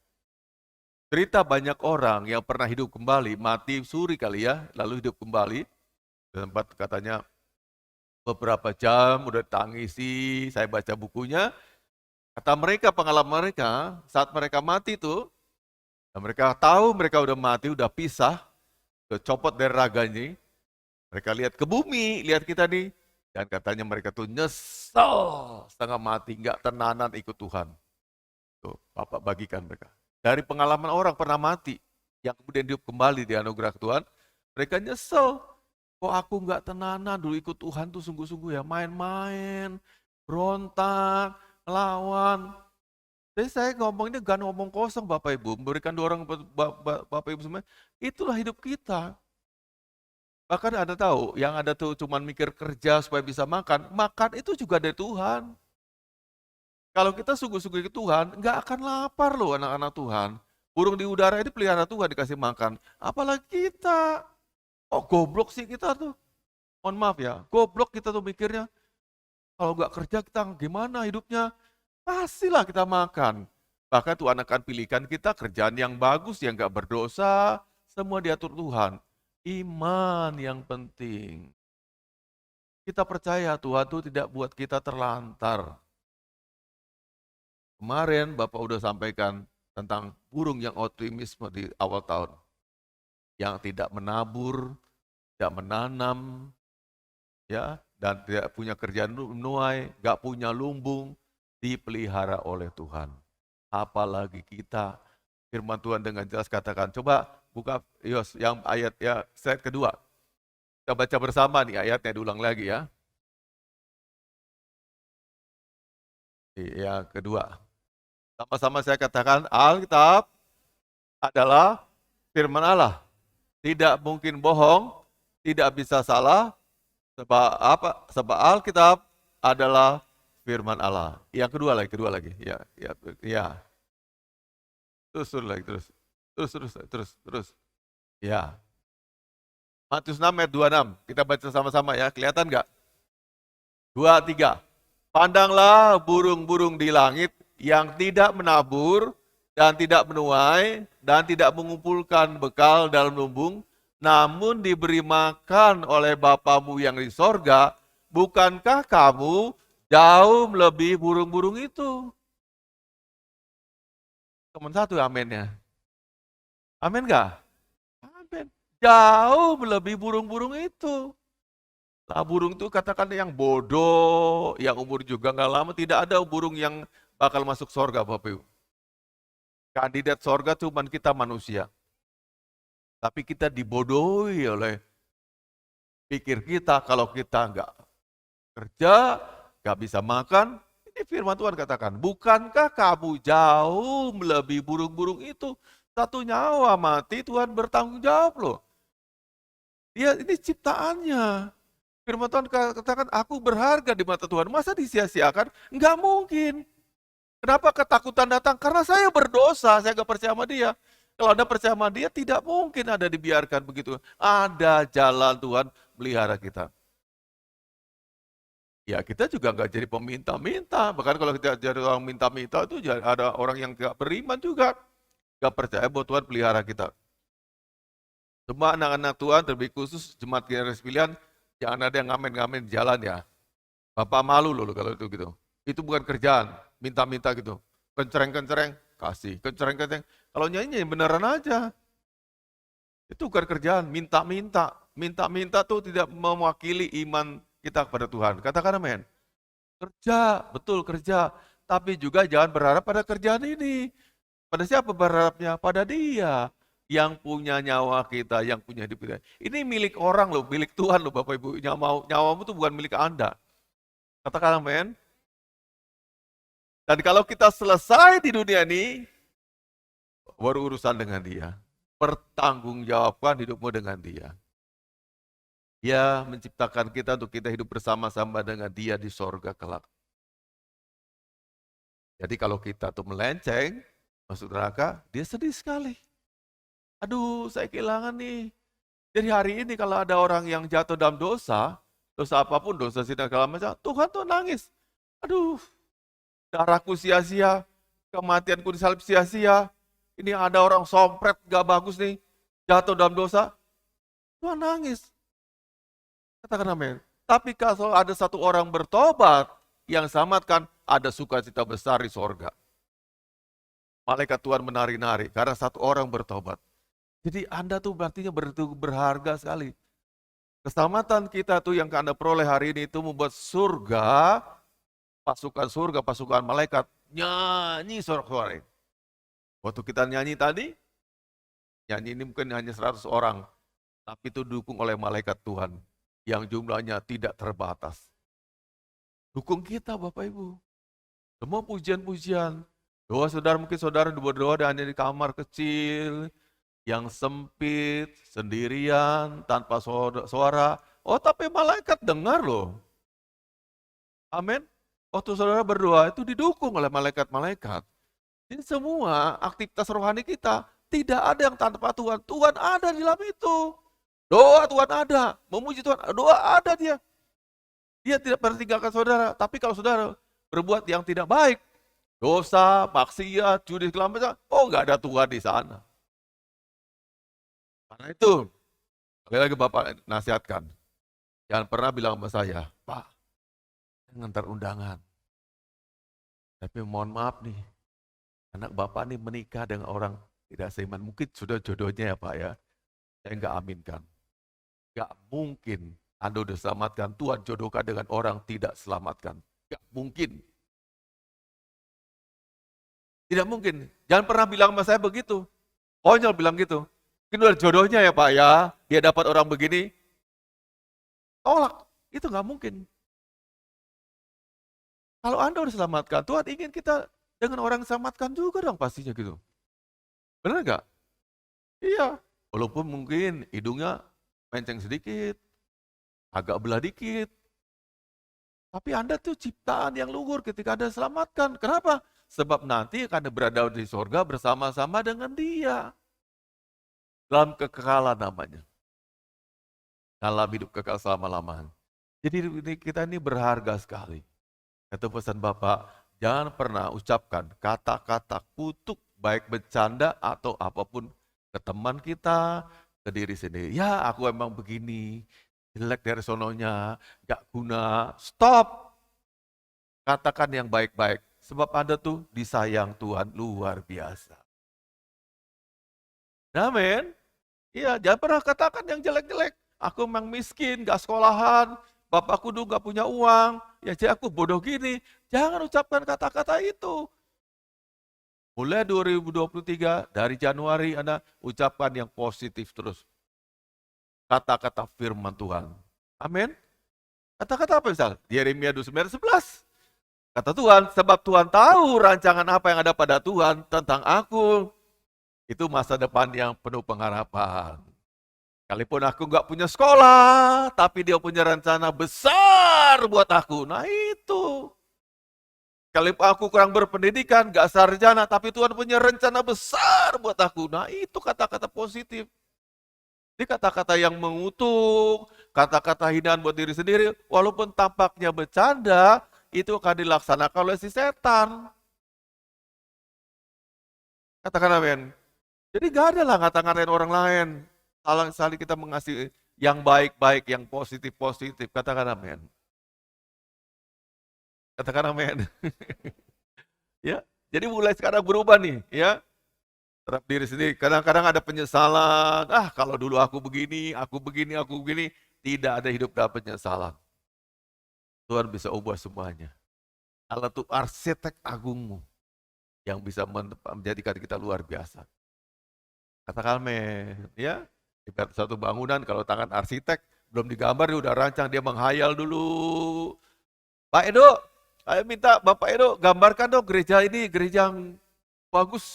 Cerita banyak orang yang pernah hidup kembali, mati suri kali ya, lalu hidup kembali. Tempat katanya beberapa jam udah tangisi, saya baca bukunya. Kata mereka, pengalaman mereka, saat mereka mati tuh, mereka tahu mereka udah mati, udah pisah, udah copot dari raganya. Mereka lihat ke bumi, lihat kita nih. Dan katanya mereka tuh nyesel, setengah mati, nggak tenanan ikut Tuhan. Tuh, Bapak bagikan mereka. Dari pengalaman orang pernah mati, yang kemudian hidup kembali di anugerah Tuhan, mereka nyesel. Kok aku nggak tenanan dulu ikut Tuhan tuh sungguh-sungguh ya, main-main, berontak, lawan. Jadi saya ngomong ini gak ngomong kosong Bapak Ibu, memberikan dorong Bapak Ibu semua, itulah hidup kita. Bahkan Anda tahu, yang ada tuh cuman mikir kerja supaya bisa makan, makan itu juga dari Tuhan. Kalau kita sungguh-sungguh ke Tuhan, nggak akan lapar loh anak-anak Tuhan. Burung di udara ini pelihara Tuhan dikasih makan. Apalagi kita. Oh goblok sih kita tuh. Mohon maaf ya, goblok kita tuh mikirnya. Kalau nggak kerja kita gimana hidupnya? Pastilah kita makan. Bahkan Tuhan akan pilihkan kita kerjaan yang bagus, yang nggak berdosa. Semua diatur Tuhan. Iman yang penting. Kita percaya Tuhan itu tidak buat kita terlantar. Kemarin Bapak udah sampaikan tentang burung yang optimisme di awal tahun. Yang tidak menabur, tidak menanam, ya, dan tidak punya kerjaan menuai, gak punya lumbung, dipelihara oleh Tuhan. Apalagi kita, firman Tuhan dengan jelas katakan, coba buka Yos yang ayat ya slide kedua. Kita baca bersama nih ayatnya, diulang lagi ya. Yang kedua. Sama-sama saya katakan, Alkitab adalah firman Allah. Tidak mungkin bohong, tidak bisa salah, sebab apa? Sebab Alkitab adalah firman Allah. Yang kedua lagi. Ya. Terus lagi, terus. Ya. Matius 6 ayat 26, kita baca sama-sama ya, kelihatan nggak? 2, 3. Pandanglah burung-burung di langit, yang tidak menabur dan tidak menuai dan tidak mengumpulkan bekal dalam lumbung, namun diberi makan oleh Bapamu yang di sorga, bukankah kamu jauh melebihi burung-burung itu? Teman satu amennya. Amin gak? Amin. Jauh melebihi burung-burung itu. Nah, burung itu katakan yang bodoh, yang umur juga nggak lama, tidak ada burung yang bakal masuk sorga Bapak Ibu. Kandidat sorga cuma kita manusia. Tapi kita dibodohi oleh pikir kita kalau kita nggak kerja, nggak bisa makan. Ini firman Tuhan katakan, bukankah kamu jauh melebihi burung-burung itu? Satu nyawa mati Tuhan bertanggung jawab loh. Dia ini ciptaannya. Firman Tuhan katakan, aku berharga di mata Tuhan. Masa disia-siakan? Nggak mungkin. Kenapa ketakutan datang? Karena saya berdosa, saya gak percaya sama dia. Kalau Anda percaya sama dia, tidak mungkin ada dibiarkan begitu. Ada jalan Tuhan melihara kita. Ya kita juga gak jadi peminta-minta. Bahkan kalau kita jadi orang minta-minta, itu ada orang yang gak beriman juga. Gak percaya bahwa Tuhan pelihara kita. Semua anak-anak Tuhan, terlebih khusus jemaat generasi pilihan, jangan ada yang ngamen-ngamen di jalan ya. Bapak malu loh kalau itu gitu. Itu bukan kerjaan, minta-minta gitu. Kencereng-kencereng, kasih. Kencereng-kencereng. Kalau nyanyi beneran aja. Itu bukan kerjaan, minta-minta. Minta-minta tuh tidak mewakili iman kita kepada Tuhan. Katakan amin. Kerja, betul kerja. Tapi juga jangan berharap pada kerjaan ini. Pada siapa berharapnya? Pada Dia. Yang punya nyawa kita, yang punya hidup kita. Ini milik orang loh, milik Tuhan loh Bapak Ibu. Nyawamu itu bukan milik Anda. Katakan amin. Dan kalau kita selesai di dunia ini, baru urusan dengan Dia. Pertanggungjawabkan hidupmu dengan Dia. Dia menciptakan kita untuk kita hidup bersama-sama dengan Dia di sorga kelak. Jadi kalau kita tuh melenceng, masuk neraka, Dia sedih sekali. Aduh, saya kehilangan nih. Jadi hari ini kalau ada orang yang jatuh dalam dosa, dosa apapun, dosa zina segala macam, Tuhan tuh nangis. Aduh, darahku sia-sia, kematianku disalib sia-sia. Ini ada orang sompret gak bagus nih, jatuh dalam dosa. Tuhan nangis. Katakan amin. Tapi kalau ada satu orang bertobat yang selamatkan, ada sukacita besar di sorga. Malaikat Tuhan menari-nari karena satu orang bertobat. Jadi Anda tuh berarti berharga sekali. Keselamatan kita tuh yang Anda peroleh hari ini itu membuat surga, pasukan malaikat nyanyi sorak-sorai. Waktu kita nyanyi tadi, nyanyi ini mungkin hanya 100 orang, tapi itu didukung oleh malaikat Tuhan yang jumlahnya tidak terbatas. Dukung kita Bapak Ibu. Semua pujian-pujian. Doa saudara, mungkin saudara berdoa hanya di kamar kecil, yang sempit, sendirian, tanpa suara. Oh tapi malaikat dengar loh. Amin. Waktu saudara berdoa itu didukung oleh malaikat-malaikat. Ini semua aktivitas rohani kita tidak ada yang tanpa Tuhan. Tuhan ada di dalam itu. Doa Tuhan ada, memuji Tuhan, doa ada dia. Dia tidak pernah tinggalkan saudara. Tapi kalau saudara berbuat yang tidak baik, dosa, maksiat, judi, kelampiasan, oh nggak ada Tuhan di sana. Karena itu, sekali lagi Bapak nasihatkan, jangan pernah bilang sama saya, Pak, ngantar undangan. Tapi mohon maaf nih, anak Bapak nih menikah dengan orang tidak seiman. Mungkin sudah jodohnya ya Pak ya, saya nggak aminkan. Nggak mungkin Anda udah selamatkan, Tuhan jodohkan dengan orang tidak selamatkan. Nggak mungkin. Tidak mungkin. Jangan pernah bilang sama saya begitu. Konyol bilang gitu. Mungkin udah jodohnya ya Pak ya, dia dapat orang begini. Tolak. Itu nggak mungkin. Kalau Anda udah selamatkan, Tuhan ingin kita dengan orang selamatkan juga dong pastinya gitu. Benar nggak? Iya. Walaupun mungkin hidungnya menceng sedikit, agak belah dikit. Tapi Anda tuh ciptaan yang luhur ketika Anda selamatkan. Kenapa? Sebab nanti akan berada di surga bersama-sama dengan Dia. Dalam kekekalan namanya. Dalam hidup kekal selama-lamanya. Jadi kita ini berharga sekali. Itu pesan Bapak, jangan pernah ucapkan kata-kata kutuk, baik bercanda atau apapun ke teman kita, ke diri sendiri. Ya aku emang begini, jelek dari sononya, gak guna. Stop! Katakan yang baik-baik. Sebab Anda tuh disayang Tuhan luar biasa. Amin. Iya, jangan pernah katakan yang jelek-jelek. Aku memang miskin, gak sekolahan, bapakku dulu gak punya uang, ya jadi aku bodoh gini. Jangan ucapkan kata-kata itu. Mulai 2023, dari Januari Anda ucapkan yang positif terus. Kata-kata firman Tuhan. Amin. Kata-kata apa misal? Yeremia 29:11. Kata Tuhan, sebab Tuhan tahu rancangan apa yang ada pada Tuhan tentang aku. Itu masa depan yang penuh pengharapan. Sekalipun aku nggak punya sekolah, tapi Dia punya rencana besar buat aku. Nah itu. Sekalipun aku kurang berpendidikan, nggak sarjana, tapi Tuhan punya rencana besar buat aku. Nah itu kata-kata positif. Ini kata-kata yang mengutuk, kata-kata hinaan buat diri sendiri, walaupun tampaknya bercanda, itu akan dilaksanakan oleh si setan. Katakan amin. Jadi gak ada lah ngata-ngatain orang lain. Saling kita mengasihi yang baik-baik, yang positif-positif. Katakan amin. Katakan amin. Ya, jadi mulai sekarang berubah nih, ya. Terhadap diri sendiri. Kadang-kadang ada penyesalan. Kalau dulu aku begini, aku begini, aku begini. Tidak ada hidup dalam penyesalan. Tuhan bisa ubah semuanya. Allah itu arsitek agungmu yang bisa menjadikan kita luar biasa. Katakan amin, ya. Ibarat satu bangunan, kalau tangan arsitek belum digambar, dia udah rancang, dia menghayal dulu. Pak Edo, saya minta Bapak Edo gambarkan dong gereja ini, gereja yang bagus.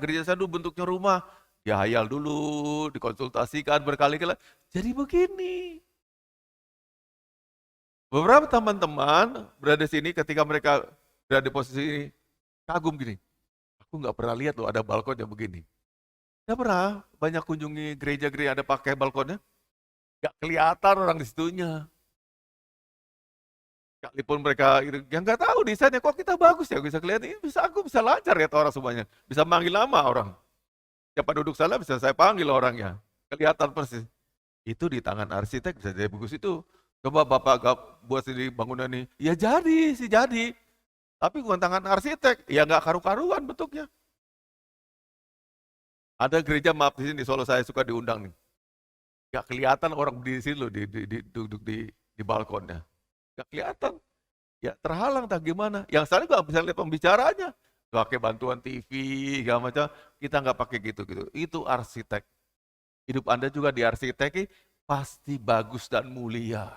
Gereja saya dulu bentuknya rumah. Dia hayal dulu, dikonsultasikan berkali-kali. Jadi begini. Beberapa teman-teman berada di sini ketika mereka berada di posisi ini, kagum gini. Aku nggak pernah lihat loh ada balkon yang begini. Nggak pernah banyak kunjungi gereja-gereja ada pakai balkonnya. Nggak kelihatan orang di situnya. Sekalipun mereka yang nggak tahu desainnya kok kita bagus ya, bisa kelihatan, aku bisa lancar ya orang semuanya, bisa manggil nama orang. Siapa duduk sana bisa saya panggil orangnya, kelihatan persis. Itu di tangan arsitek bisa jadi bagus itu. Coba Bapak gak buat sendiri bangunan ini, ya jadi sih jadi. Tapi bukan tangan arsitek, ya nggak karu-karuan bentuknya. Ada gereja maaf di sini di Solo saya suka diundang nih. Gak kelihatan orang berdiri di sini loh, duduk di balkonnya. Gak kelihatan. Ya terhalang tak gimana. Yang saya nggak bisa lihat pembicaranya. Pakai bantuan TV, segala macam. Kita nggak pakai gitu-gitu. Itu arsitek. Hidup Anda juga diarsiteki pasti bagus dan mulia.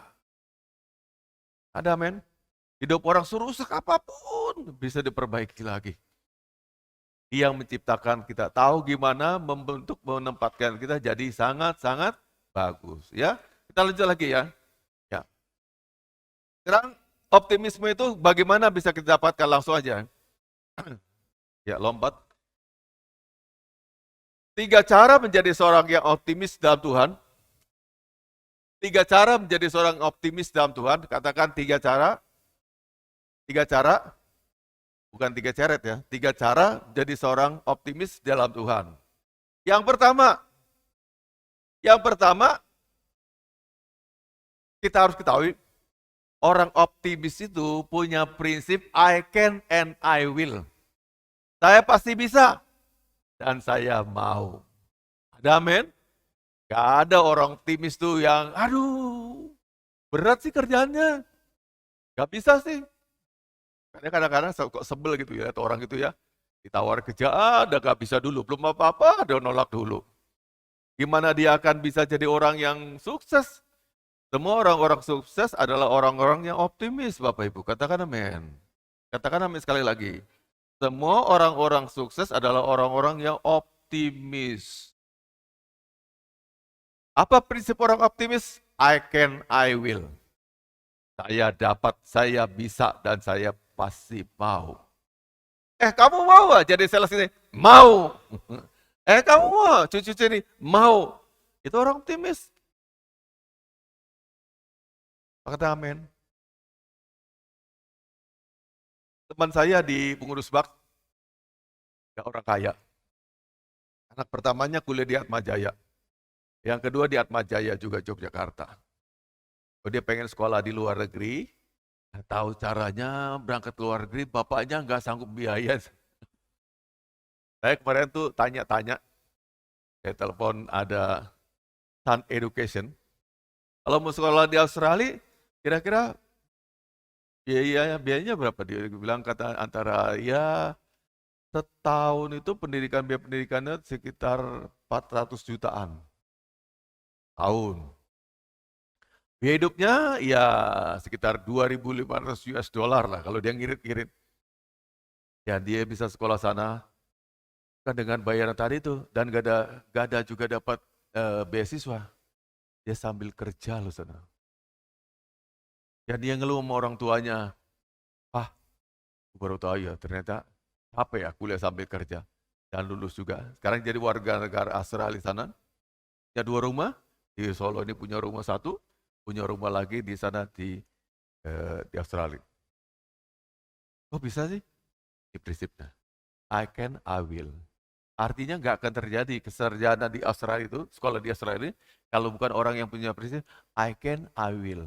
Ada men? Hidup orang rusak apapun bisa diperbaiki lagi. Dia yang menciptakan kita, tahu gimana membentuk, menempatkan kita jadi sangat-sangat bagus. Ya, kita lanjut lagi ya. Ya. Sekarang optimisme itu bagaimana bisa kita dapatkan langsung aja. Ya, lompat. 3 cara menjadi seorang yang optimis dalam Tuhan. 3 cara menjadi seorang optimis dalam Tuhan. Katakan 3 cara. 3 cara. Bukan 3 ceret ya. 3 cara menjadi seorang optimis dalam Tuhan. Yang pertama, kita harus ketahui, orang optimis itu punya prinsip I can and I will. Saya pasti bisa. Dan saya mau. Ada amin? Gak ada orang optimis tuh yang, aduh, berat sih kerjaannya. Gak bisa sih. Karena kadang-kadang kok sebel gitu ya, orang gitu ya. Ditawar kerja, ada gak bisa dulu. Belum apa-apa, ada nolak dulu. Gimana dia akan bisa jadi orang yang sukses? Semua orang-orang sukses adalah orang-orang yang optimis, Bapak Ibu. Katakan amin. Katakan amin sekali lagi. Semua orang-orang sukses adalah orang-orang yang optimis. Apa prinsip orang optimis? I can, I will. Saya dapat, saya bisa, dan saya pasti mau. Kamu mau jadi sales ini? Mau. Kamu mau cucu ini? Mau. Itu orang optimis. Kata amin. Teman saya di pengurus bak, orang kaya. Anak pertamanya kuliah di Atmajaya. Yang kedua di Atmajaya juga Yogyakarta. Dia pengen sekolah di luar negeri, tahu caranya berangkat ke luar negeri, bapaknya nggak sanggup biaya. Saya kemarin tuh tanya-tanya, saya telepon ada Sun Education. Kalau mau sekolah di Australia, kira-kira biayanya berapa? Dia bilang kata antara ya setahun itu biaya pendidikannya sekitar 400 jutaan. Tahun. Biaya hidupnya ya sekitar 2.500 US dollar lah kalau dia ngirit-ngirit. Ya dia bisa sekolah sana kan dengan bayaran tadi itu dan gak ada juga dapat beasiswa. Dia sambil kerja loh sana. Dan dia ngeluh sama orang tuanya, baru tahu ya ternyata apa ya kuliah sambil kerja dan lulus juga. Sekarang jadi warga negara Australia sana. Punya 2 rumah, di Solo ini punya rumah 1, punya rumah lagi di sana di Australia. Kok bisa sih? Di prinsipnya, I can, I will. Artinya nggak akan terjadi kesarjana di Australia itu, sekolah di Australia ini, kalau bukan orang yang punya prinsip, I can, I will.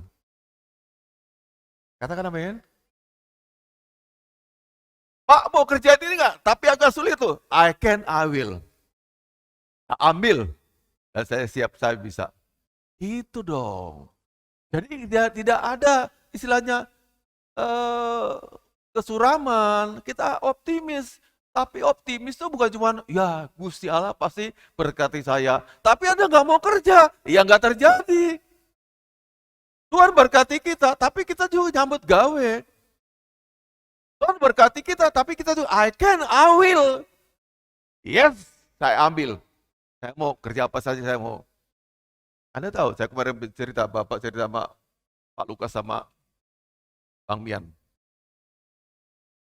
Katakan amin. Pak mau kerja ini nggak? Tapi agak sulit tuh. I can, I will. Ambil. Dan saya siap, saya bisa. Itu dong. Jadi tidak ada istilahnya kesuraman. Kita optimis. Tapi optimis itu bukan cuma, ya Gusti Allah pasti berkati saya. Tapi Anda nggak mau kerja, ya nggak terjadi. Tuhan berkati kita, tapi kita juga nyambut gawe. Tuhan berkati kita, tapi kita tuh I can, I will. Yes, saya ambil. Saya mau kerja apa saja saya mau. Anda tahu, saya kemarin cerita, Bapak cerita sama Pak Lukas sama Bang Mian.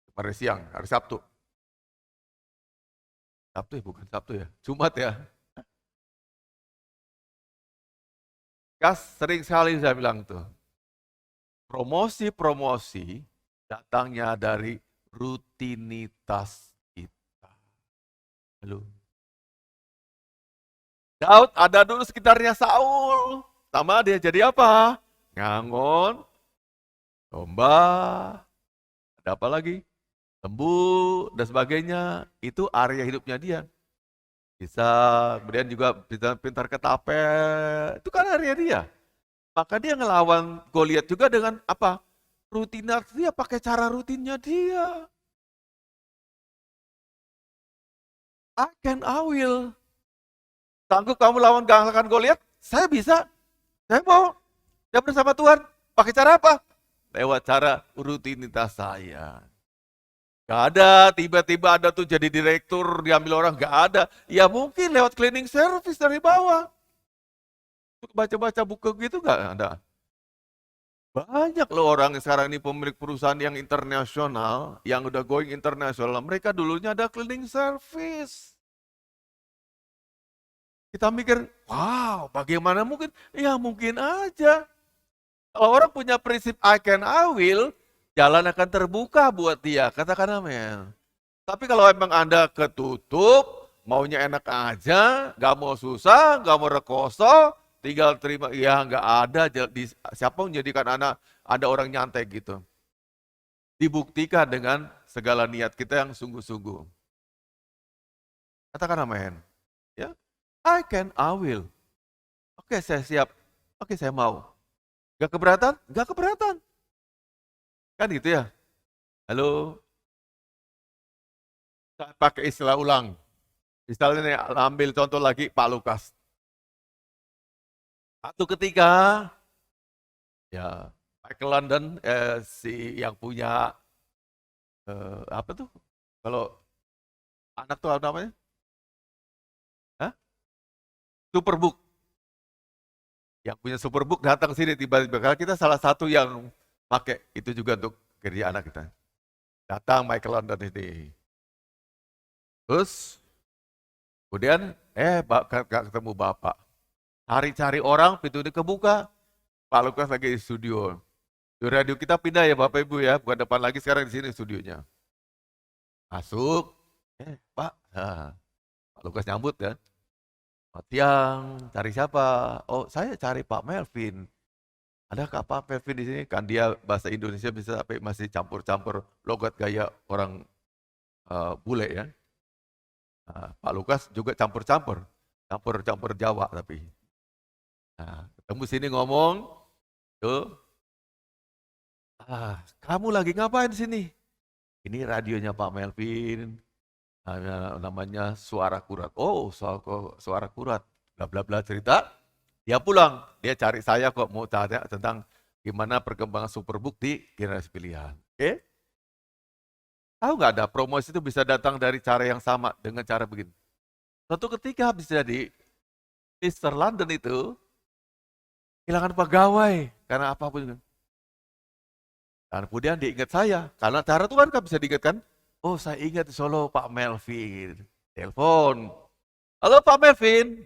Kemarin siang, hari Sabtu. Sabtu ya, bukan Sabtu ya, Jumat ya. Sering sekali saya bilang tuh. Promosi-promosi datangnya dari rutinitas kita. Halo. Daud ada dulu sekitarnya Saul. Sama dia jadi apa? Ngangon, domba, ada apa lagi? Lembu, dan sebagainya. Itu area hidupnya dia. Bisa, kemudian juga bisa pintar ketapel. Itu kan area dia. Maka dia ngelawan Goliat juga dengan apa? Rutinitas dia, pakai cara rutinnya dia. I will. Sanggup kamu lawan kalahkan Goliat? Saya bisa. Saya mau. Saya bersama Tuhan. Pakai cara apa? Lewat cara rutinitas saya. Gak ada, tiba-tiba ada tuh jadi direktur, diambil orang, gak ada. Ya mungkin lewat cleaning service dari bawah. Baca-baca buku gitu gak ada. Banyak loh orang yang sekarang ini pemilik perusahaan yang internasional, yang udah going internasional, mereka dulunya ada cleaning service. Kita mikir, wow, bagaimana mungkin? Ya mungkin aja. Kalau orang punya prinsip I will, jalan akan terbuka buat dia. Katakan amin. Tapi kalau emang Anda ketutup, maunya enak aja, gak mau susah, gak mau rekoso, tinggal terima, ya nggak ada. Siapa menjadikan anak ada orang nyantai gitu. Dibuktikan dengan segala niat kita yang sungguh-sungguh. Katakan amin. Ya. I will. Oke, saya siap. Oke, saya mau. Gak keberatan? Gak keberatan. Kan gitu ya? Halo? Saya pakai istilah ulang. Misalnya nih, ambil contoh lagi Pak Lukas. Satu ketika, ya Michael London, si yang punya, apa tuh? Kalau anak tuh apa namanya? Superbook. Yang punya Superbook datang sini tiba-tiba. Karena kita salah satu yang pakai itu juga untuk kerja anak kita. Datang Michael London ini. Terus, kemudian, gak ketemu Bapak. Cari-cari orang, pintu ini kebuka. Pak Lukas lagi di studio. Di radio kita pindah ya Bapak Ibu ya. Bukan depan lagi, sekarang di sini studionya. Masuk. Pak. Nah, Pak Lukas nyambut kan. Tiang, cari siapa? Oh, saya cari Pak Melvin. Ada Pak Melvin di sini? Kan dia bahasa Indonesia bisa tapi masih campur-campur logat gaya orang bule ya. Nah, Pak Lukas juga campur-campur Jawa tapi. Nah, ketemu sini ngomong, tuh, kamu lagi ngapain di sini? Ini radionya Pak Melvin. Namanya Suara Kurat. Oh, Suara Kurat. Bla bla bla cerita. Dia pulang. Dia cari saya kok mau tanya tentang gimana perkembangan Superbook di generasi pilihan. Oke? Tahu nggak ada promosi itu bisa datang dari cara yang sama dengan cara begini. Suatu ketika bisa jadi Mr. London itu kehilangan pegawai karena apapun. Dan kemudian diingat saya. Karena cara itu kan bisa diingat kan. Oh, saya ingat di Solo Pak Melvin. Telepon. Halo Pak Melvin.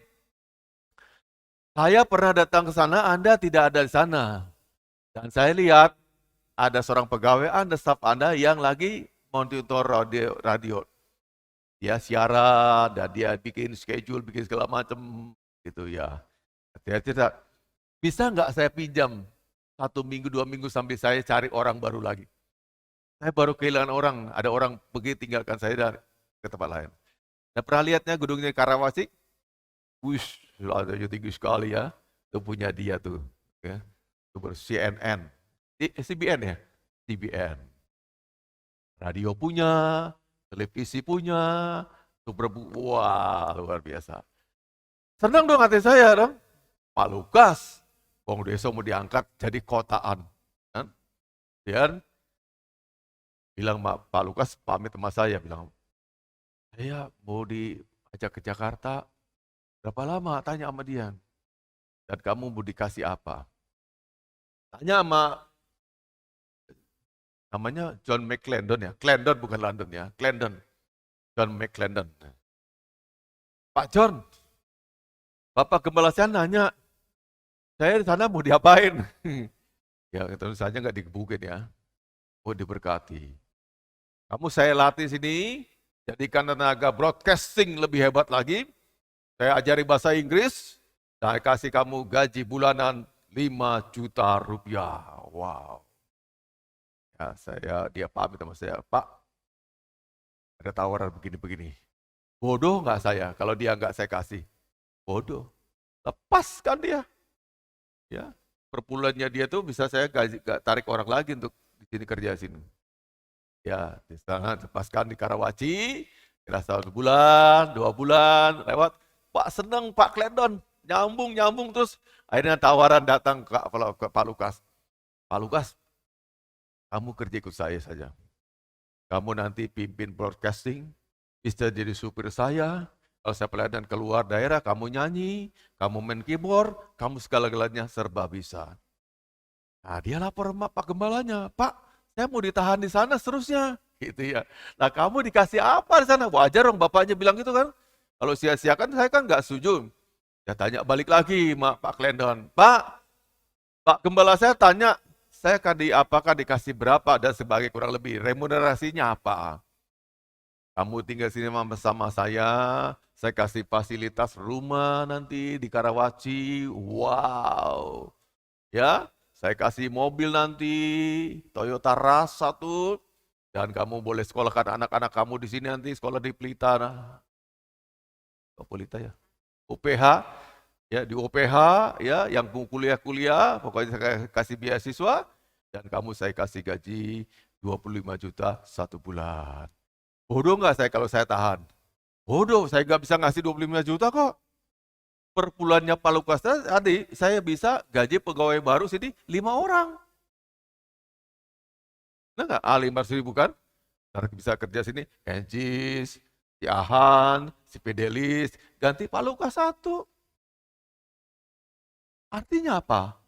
Saya pernah datang ke sana, Anda tidak ada di sana. Dan saya lihat ada seorang pegawai Anda, staf Anda yang lagi monitor radio. Dia siaran, dan dia bikin schedule, bikin segala macam gitu ya. Hati-hati, bisa nggak saya pinjam 1 minggu, 2 minggu sambil saya cari orang baru lagi. Saya baru kehilangan orang, ada orang pergi tinggalkan saya dan ke tempat lain. Nah, pernah lihatnya gedungnya Karawasi? Wush, ada tinggi sekali ya. Itu punya dia tuh. Ya. Itu CNN. CBN ya? CBN. Radio punya, televisi punya, wah luar biasa. Senang dong hati saya dong. Pak Lukas, Bang Deso mau diangkat jadi kotaan. Kan? Dan bilang Pak Lukas pamit sama saya, bilang, saya mau diajak ke Jakarta, berapa lama? Tanya sama dia. Dan kamu mau dikasih apa? Tanya sama, namanya John McClendon ya, Clendon bukan London ya, Clendon. John McClendon. Pak John, Bapak Gembala saya nanya, saya di sana mau diapain? Ya, tentu saja nggak digebukin ya. Oh, diberkati. Kamu saya latih sini, jadikan tenaga broadcasting lebih hebat lagi. Saya ajari bahasa Inggris, saya kasih kamu gaji bulanan 5 juta rupiah. Wow. Ya, dia pamit sama saya, Pak, ada tawaran begini-begini. Bodoh nggak saya kalau dia nggak saya kasih? Bodoh. Lepaskan dia. Ya, per bulannya dia tuh bisa saya tarik orang lagi untuk di sini kerja sini. Ya, di sana lepaskan di Karawaci, kira 1 bulan, 2 bulan, lewat. Pak seneng Pak Klendon, nyambung terus. Akhirnya tawaran datang ke Pak Lukas. Pak Lukas, kamu kerja ikut saya saja. Kamu nanti pimpin broadcasting, bisa jadi supir saya. Kalau saya pelayanan keluar daerah, kamu nyanyi, kamu main keyboard, kamu segala-galanya serba bisa. Nah, dia lapor sama Pak Gembalanya, Pak, saya mau ditahan di sana seterusnya. Gitu ya. Nah, kamu dikasih apa di sana? Wajar dong bapaknya bilang gitu kan. Kalau sia-siakan saya kan nggak setuju. Dia tanya balik lagi sama Pak Klendon, Pak Gembala saya tanya, saya apakah dikasih berapa dan sebagai kurang lebih remunerasinya apa? Kamu tinggal sini sama saya kasih fasilitas rumah nanti di Karawaci, wow. Ya, saya kasih mobil nanti, Toyota Rush 1, dan kamu boleh sekolahkan anak-anak kamu di sini nanti, sekolah di Pelita. Pelita ya? UPH, ya di UPH, ya yang kuliah-kuliah, pokoknya saya kasih beasiswa, dan kamu saya kasih gaji 25 juta 1 bulan. Bodoh nggak saya kalau saya tahan? Bodoh, saya nggak bisa ngasih 25 juta kok. Per bulannya Pak Lukas tadi, saya bisa gaji pegawai baru sini 5 orang. Nah nggak? 500 ribu kan? Karena bisa kerja sini, Enjis, si Ahan, si Pedelis, ganti Pak Lukas 1. Artinya apa?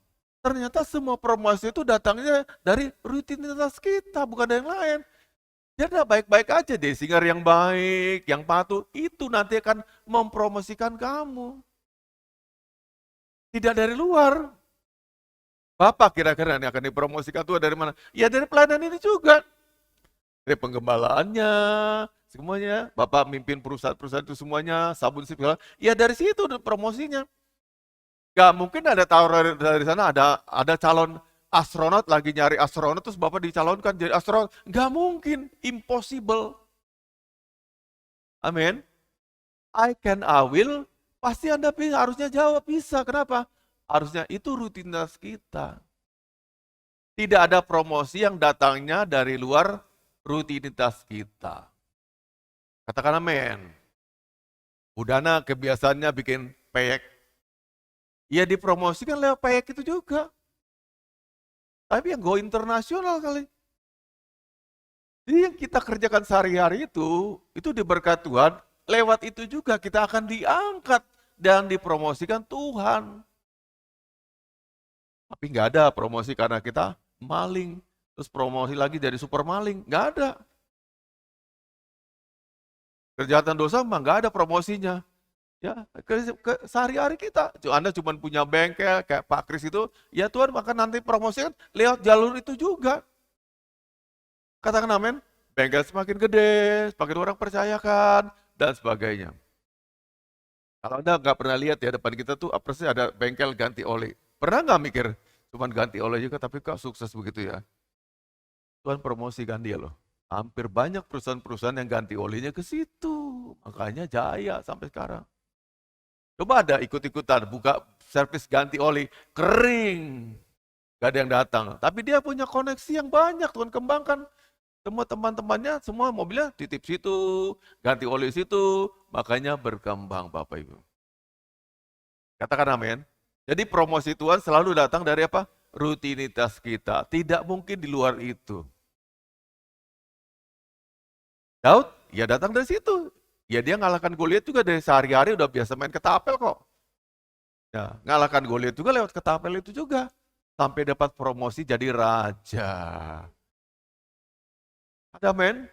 Ternyata semua promosi itu datangnya dari rutinitas kita, bukan dari yang lain. Ya udah baik-baik aja deh, singer yang baik, yang patuh, itu nanti akan mempromosikan kamu. Tidak dari luar. Bapak kira-kira yang akan dipromosikan itu dari mana? Ya dari pelayanan ini juga. Dari penggembalaannya, semuanya. Bapak mimpin perusahaan-perusahaan itu semuanya, sabun segala. Ya dari situ promosinya. Gak mungkin ada tawaran dari sana, ada calon astronot lagi nyari astronot terus Bapak dicalonkan jadi astronot. Gak mungkin, impossible. Amin. I can, I will, pasti Anda harusnya jawab bisa. Kenapa? Harusnya itu rutinitas kita. Tidak ada promosi yang datangnya dari luar rutinitas kita. Katakan amin. Udana kebiasaannya bikin peyek. Ya dipromosikan lewat peyek itu juga. Tapi yang go internasional kali. Jadi yang kita kerjakan sehari-hari itu diberkat Tuhan, lewat itu juga kita akan diangkat dan dipromosikan Tuhan. Tapi nggak ada promosi karena kita maling, terus promosi lagi jadi super maling, nggak ada. Kejahatan dosa mah nggak ada promosinya. Ya, sehari-hari kita, Anda cuma punya bengkel kayak Pak Kris itu, ya Tuhan maka nanti promosikan lewat jalur itu juga. Katakan amin, bengkel semakin gede, semakin orang percayakan, dan sebagainya. Kalau Anda nggak pernah lihat ya depan kita tuh apa sih ada bengkel ganti oli. Pernah nggak mikir, cuma ganti oli juga tapi kok sukses begitu ya? Tuhan promosikan dia loh. Hampir banyak perusahaan-perusahaan yang ganti olinya ke situ. Makanya jaya sampai sekarang. Coba ada ikut-ikutan, buka servis ganti oli, kering. Gak ada yang datang. Tapi dia punya koneksi yang banyak, Tuhan kembangkan. Semua teman-temannya, semua mobilnya titip situ, ganti oli situ. Makanya berkembang Bapak Ibu. Katakan amin. Jadi promosi Tuhan selalu datang dari apa? Rutinitas kita. Tidak mungkin di luar itu. Daud, ya datang dari situ. Ya dia ngalahkan Goliat juga dari sehari-hari udah biasa main ketapel kok. Ya, ngalahkan Goliat juga lewat ketapel itu juga. Sampai dapat promosi jadi raja. Ada men?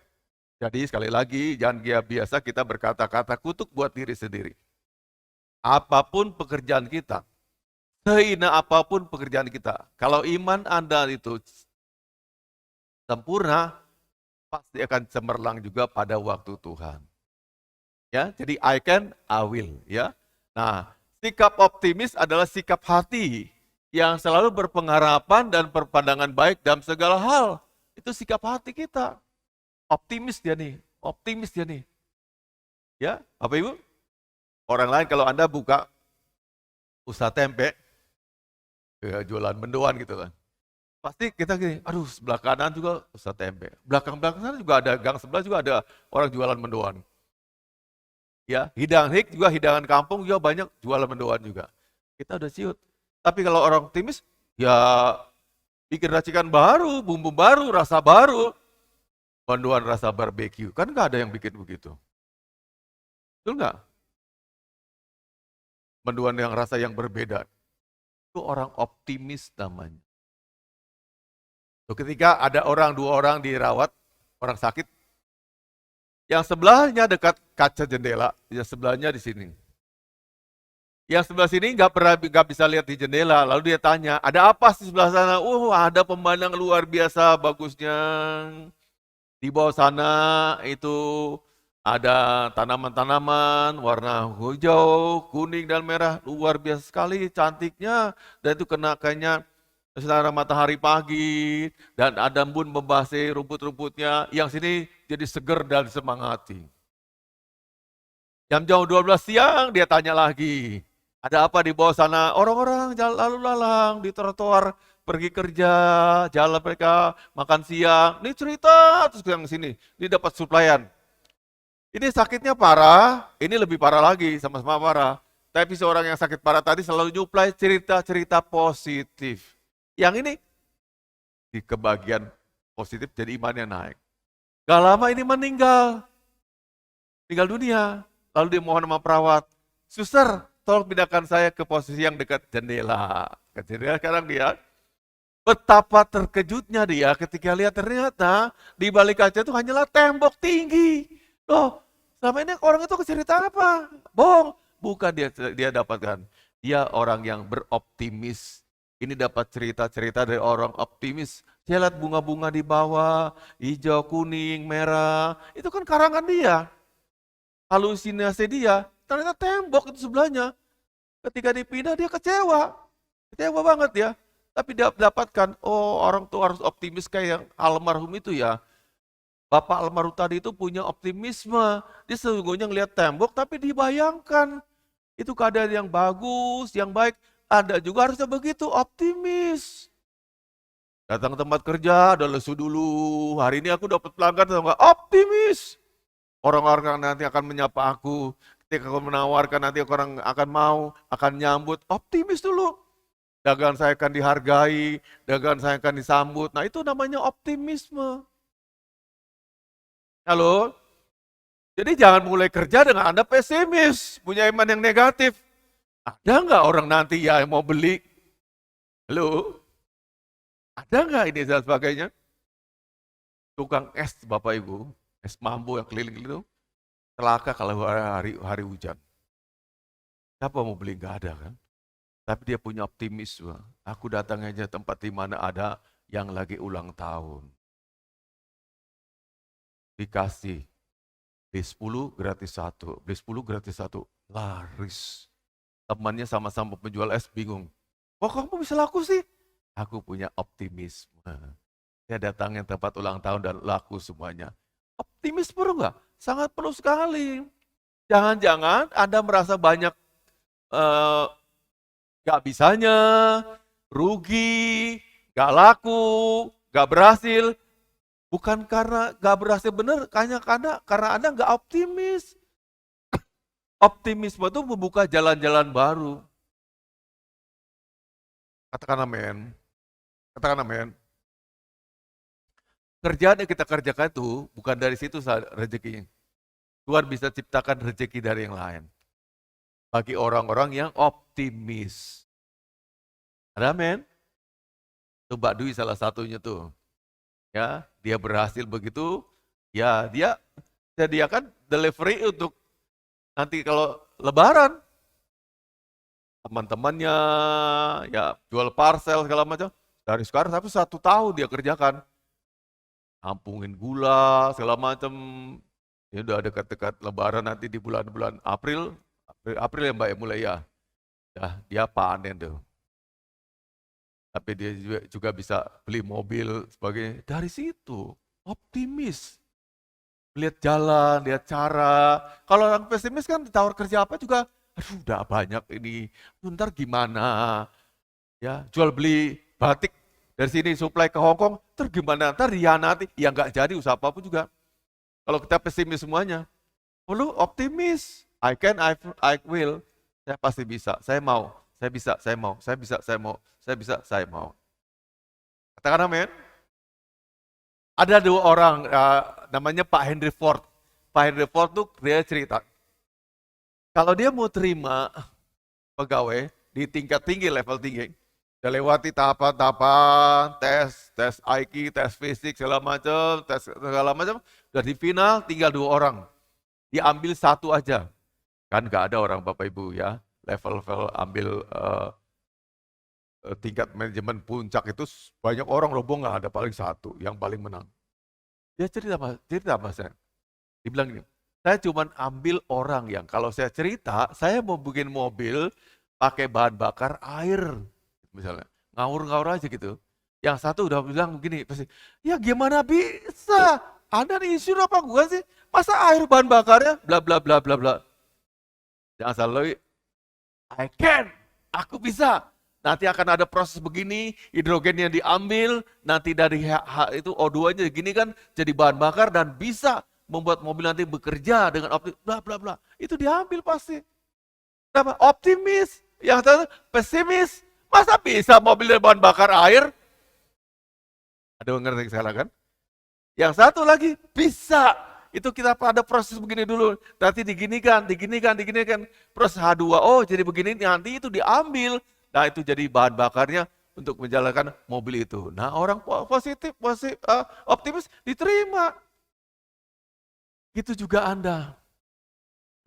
Jadi sekali lagi jangan biasa kita berkata-kata kutuk buat diri sendiri. Apapun pekerjaan kita, Sehina apapun pekerjaan kita, kalau iman Anda itu sempurna, pasti akan cemerlang juga pada waktu Tuhan. Ya, jadi I can, I will, ya. Nah, sikap optimis adalah sikap hati yang selalu berpengharapan dan berpandangan baik dalam segala hal. Itu sikap hati kita. Optimis dia nih, optimis dia nih. Ya, Bapak Ibu? Orang lain kalau Anda buka usaha tempe, jualan mendoan gitu kan. Pasti kita gini, aduh sebelah kanan juga usaha tempe. Belakang-belakang sana juga ada, gang sebelah juga ada orang jualan mendoan. Ya, hidangan kampung juga banyak jualan mendoan juga. Kita udah siut. Tapi kalau orang optimis, ya bikin racikan baru, bumbu baru, rasa baru. Mendoan rasa barbeque, kan nggak ada yang bikin begitu. Betul nggak? Mendoan yang rasa yang berbeda. Itu orang optimis namanya. Ketika ada dua orang dirawat, orang sakit, yang sebelahnya dekat kaca jendela, yang sebelahnya di sini. Yang sebelah sini nggak bisa lihat di jendela. Lalu dia tanya, ada apa di sebelah sana? Ada pemandangan luar biasa bagusnya. Di bawah sana itu ada tanaman-tanaman warna hijau, kuning dan merah, luar biasa sekali cantiknya. Dan itu kayaknya sinar matahari pagi dan ada embun membasahi rumput-rumputnya. Yang sini jadi seger dan semangati. Jam 12 siang dia tanya lagi, ada apa di bawah sana? Orang-orang jalan lalu lalang di trotoar pergi kerja, jalan mereka makan siang. Ini cerita terus yang sini, ini dapat suplaian. Ini sakitnya parah, ini lebih parah lagi, sama-sama parah. Tapi seorang yang sakit parah tadi selalu nyuplai cerita-cerita positif. Yang ini di kebagian positif jadi imannya naik. Gak lama ini meninggal dunia. Lalu dia mohon sama perawat, suster tolong pindahkan saya ke posisi yang dekat jendela. Ke jendela sekarang dia, betapa terkejutnya dia ketika lihat ternyata di balik kaca itu hanyalah tembok tinggi. Loh, selama ini orang itu cerita apa? Bohong. Bukan dia dapatkan. Dia orang yang beroptimis. Ini dapat cerita-cerita dari orang optimis. Saya lihat bunga-bunga di bawah, hijau, kuning, merah. Itu kan karangan dia. Halusinasi dia. Ternyata tembok itu sebelahnya. Ketika dipindah dia kecewa. Kecewa banget ya. Tapi dia dapatkan, orang tuh harus optimis kayak yang almarhum itu ya. Bapak almarhum tadi itu punya optimisme. Dia sesungguhnya ngelihat tembok tapi dibayangkan. Itu keadaan yang bagus, yang baik. Anda juga harusnya begitu, optimis. Datang ke tempat kerja, udah lesu dulu. Hari ini aku dapat pelanggan, optimis. Orang-orang nanti akan menyapa aku. Ketika aku menawarkan, nanti orang akan mau, akan nyambut. Optimis dulu. Dagangan saya akan dihargai, dagangan saya akan disambut. Nah itu namanya optimisme. Halo? Jadi jangan mulai kerja dengan Anda pesimis, punya iman yang negatif. Ada nggak orang nanti ya yang mau beli? Halo? Ada nggak ini dan sebagainya? Tukang es Bapak Ibu, es mambo yang keliling itu, celaka kalau hari hujan. Siapa mau beli? Nggak ada kan? Tapi dia punya optimisme. Aku datang aja tempat di mana ada yang lagi ulang tahun. Dikasih, beli 10 gratis 1, beli 10 gratis 1, laris. Temannya sama-sama penjual es bingung. Kok kamu bisa laku sih? Aku punya optimisme. Saya datangnya tempat ulang tahun dan laku semuanya. Optimis perlu nggak? Sangat perlu sekali. Jangan-jangan Anda merasa banyak gak bisanya, rugi, gak laku, gak berhasil. Bukan karena gak berhasil benar, karena Anda gak optimis. Optimisme itu membuka jalan-jalan baru. Katakan amin. Katakan amin. Kerjaan yang kita kerjakan itu bukan dari situ rezekinya. Tuhan bisa ciptakan rezeki dari yang lain. Bagi orang-orang yang optimis. Ada amin? Itu Mbak Dwi salah satunya tuh. Ya, dia berhasil begitu, ya dia sediakan delivery untuk nanti kalau lebaran. teman-temannya, ya jual parcel segala macam. Dari sekarang tapi 1 tahun dia kerjakan. Ampungin gula segala macam. Ini udah dekat-dekat Lebaran nanti di bulan-bulan April ya Mbak ya mulai ya. Ya, dia panen tuh. Tapi dia juga bisa beli mobil sebagai dari situ. Optimis. Lihat jalan, lihat cara. Kalau orang pesimis kan ditawar kerja apa juga, aduh udah banyak ini. Ntar gimana? Ya, jual beli batik dari sini supply ke Hong Kong, ntar gimana? Ntar nanti ya nggak jadi usaha apapun juga. Kalau kita pesimis semuanya, perlu optimis. I can, I will. Saya pasti bisa, saya mau, saya bisa, saya mau, saya bisa, saya mau, saya bisa, saya mau. Katakan amin. Ada 2 orang, namanya Pak Henry Ford. Pak Henry Ford tuh dia cerita, kalau dia mau terima pegawai di tingkat tinggi, level tinggi, dia lewati tahapan-tahapan, tes IQ, tes fisik, segala macam, udah di final tinggal 2 orang. Diambil 1 aja. Kan nggak ada orang Bapak Ibu ya, level-level ambil tingkat manajemen puncak itu banyak orang rombong nggak ada, paling 1 yang paling menang. Dia cerita sama saya. Dia bilang gini, saya cuma ambil orang yang kalau saya cerita, saya mau bikin mobil pakai bahan bakar air. Misalnya, ngawur-ngawur aja gitu. Yang 1 udah bilang begini, pasti, ya gimana bisa? Anda insur apa gua sih? Masa air bahan bakarnya? Bla bla bla bla bla. Jangan salah, I can, aku bisa. Nanti akan ada proses begini, hidrogen yang diambil, nanti dari itu O2-nya gini kan jadi bahan bakar dan bisa membuat mobil nanti bekerja dengan optimis, bla bla bla. Itu diambil pasti. Kenapa? Optimis. Yang satu pesimis. Masa bisa mobil dari bahan bakar air? Ada yang ngerti sekarang kan? Yang satu lagi bisa. Itu kita ada proses begini dulu. Nanti diginikan. Proses H2O jadi begini, nanti itu diambil. Nah itu jadi bahan bakarnya untuk menjalankan mobil itu. Nah orang optimis diterima. Itu juga Anda.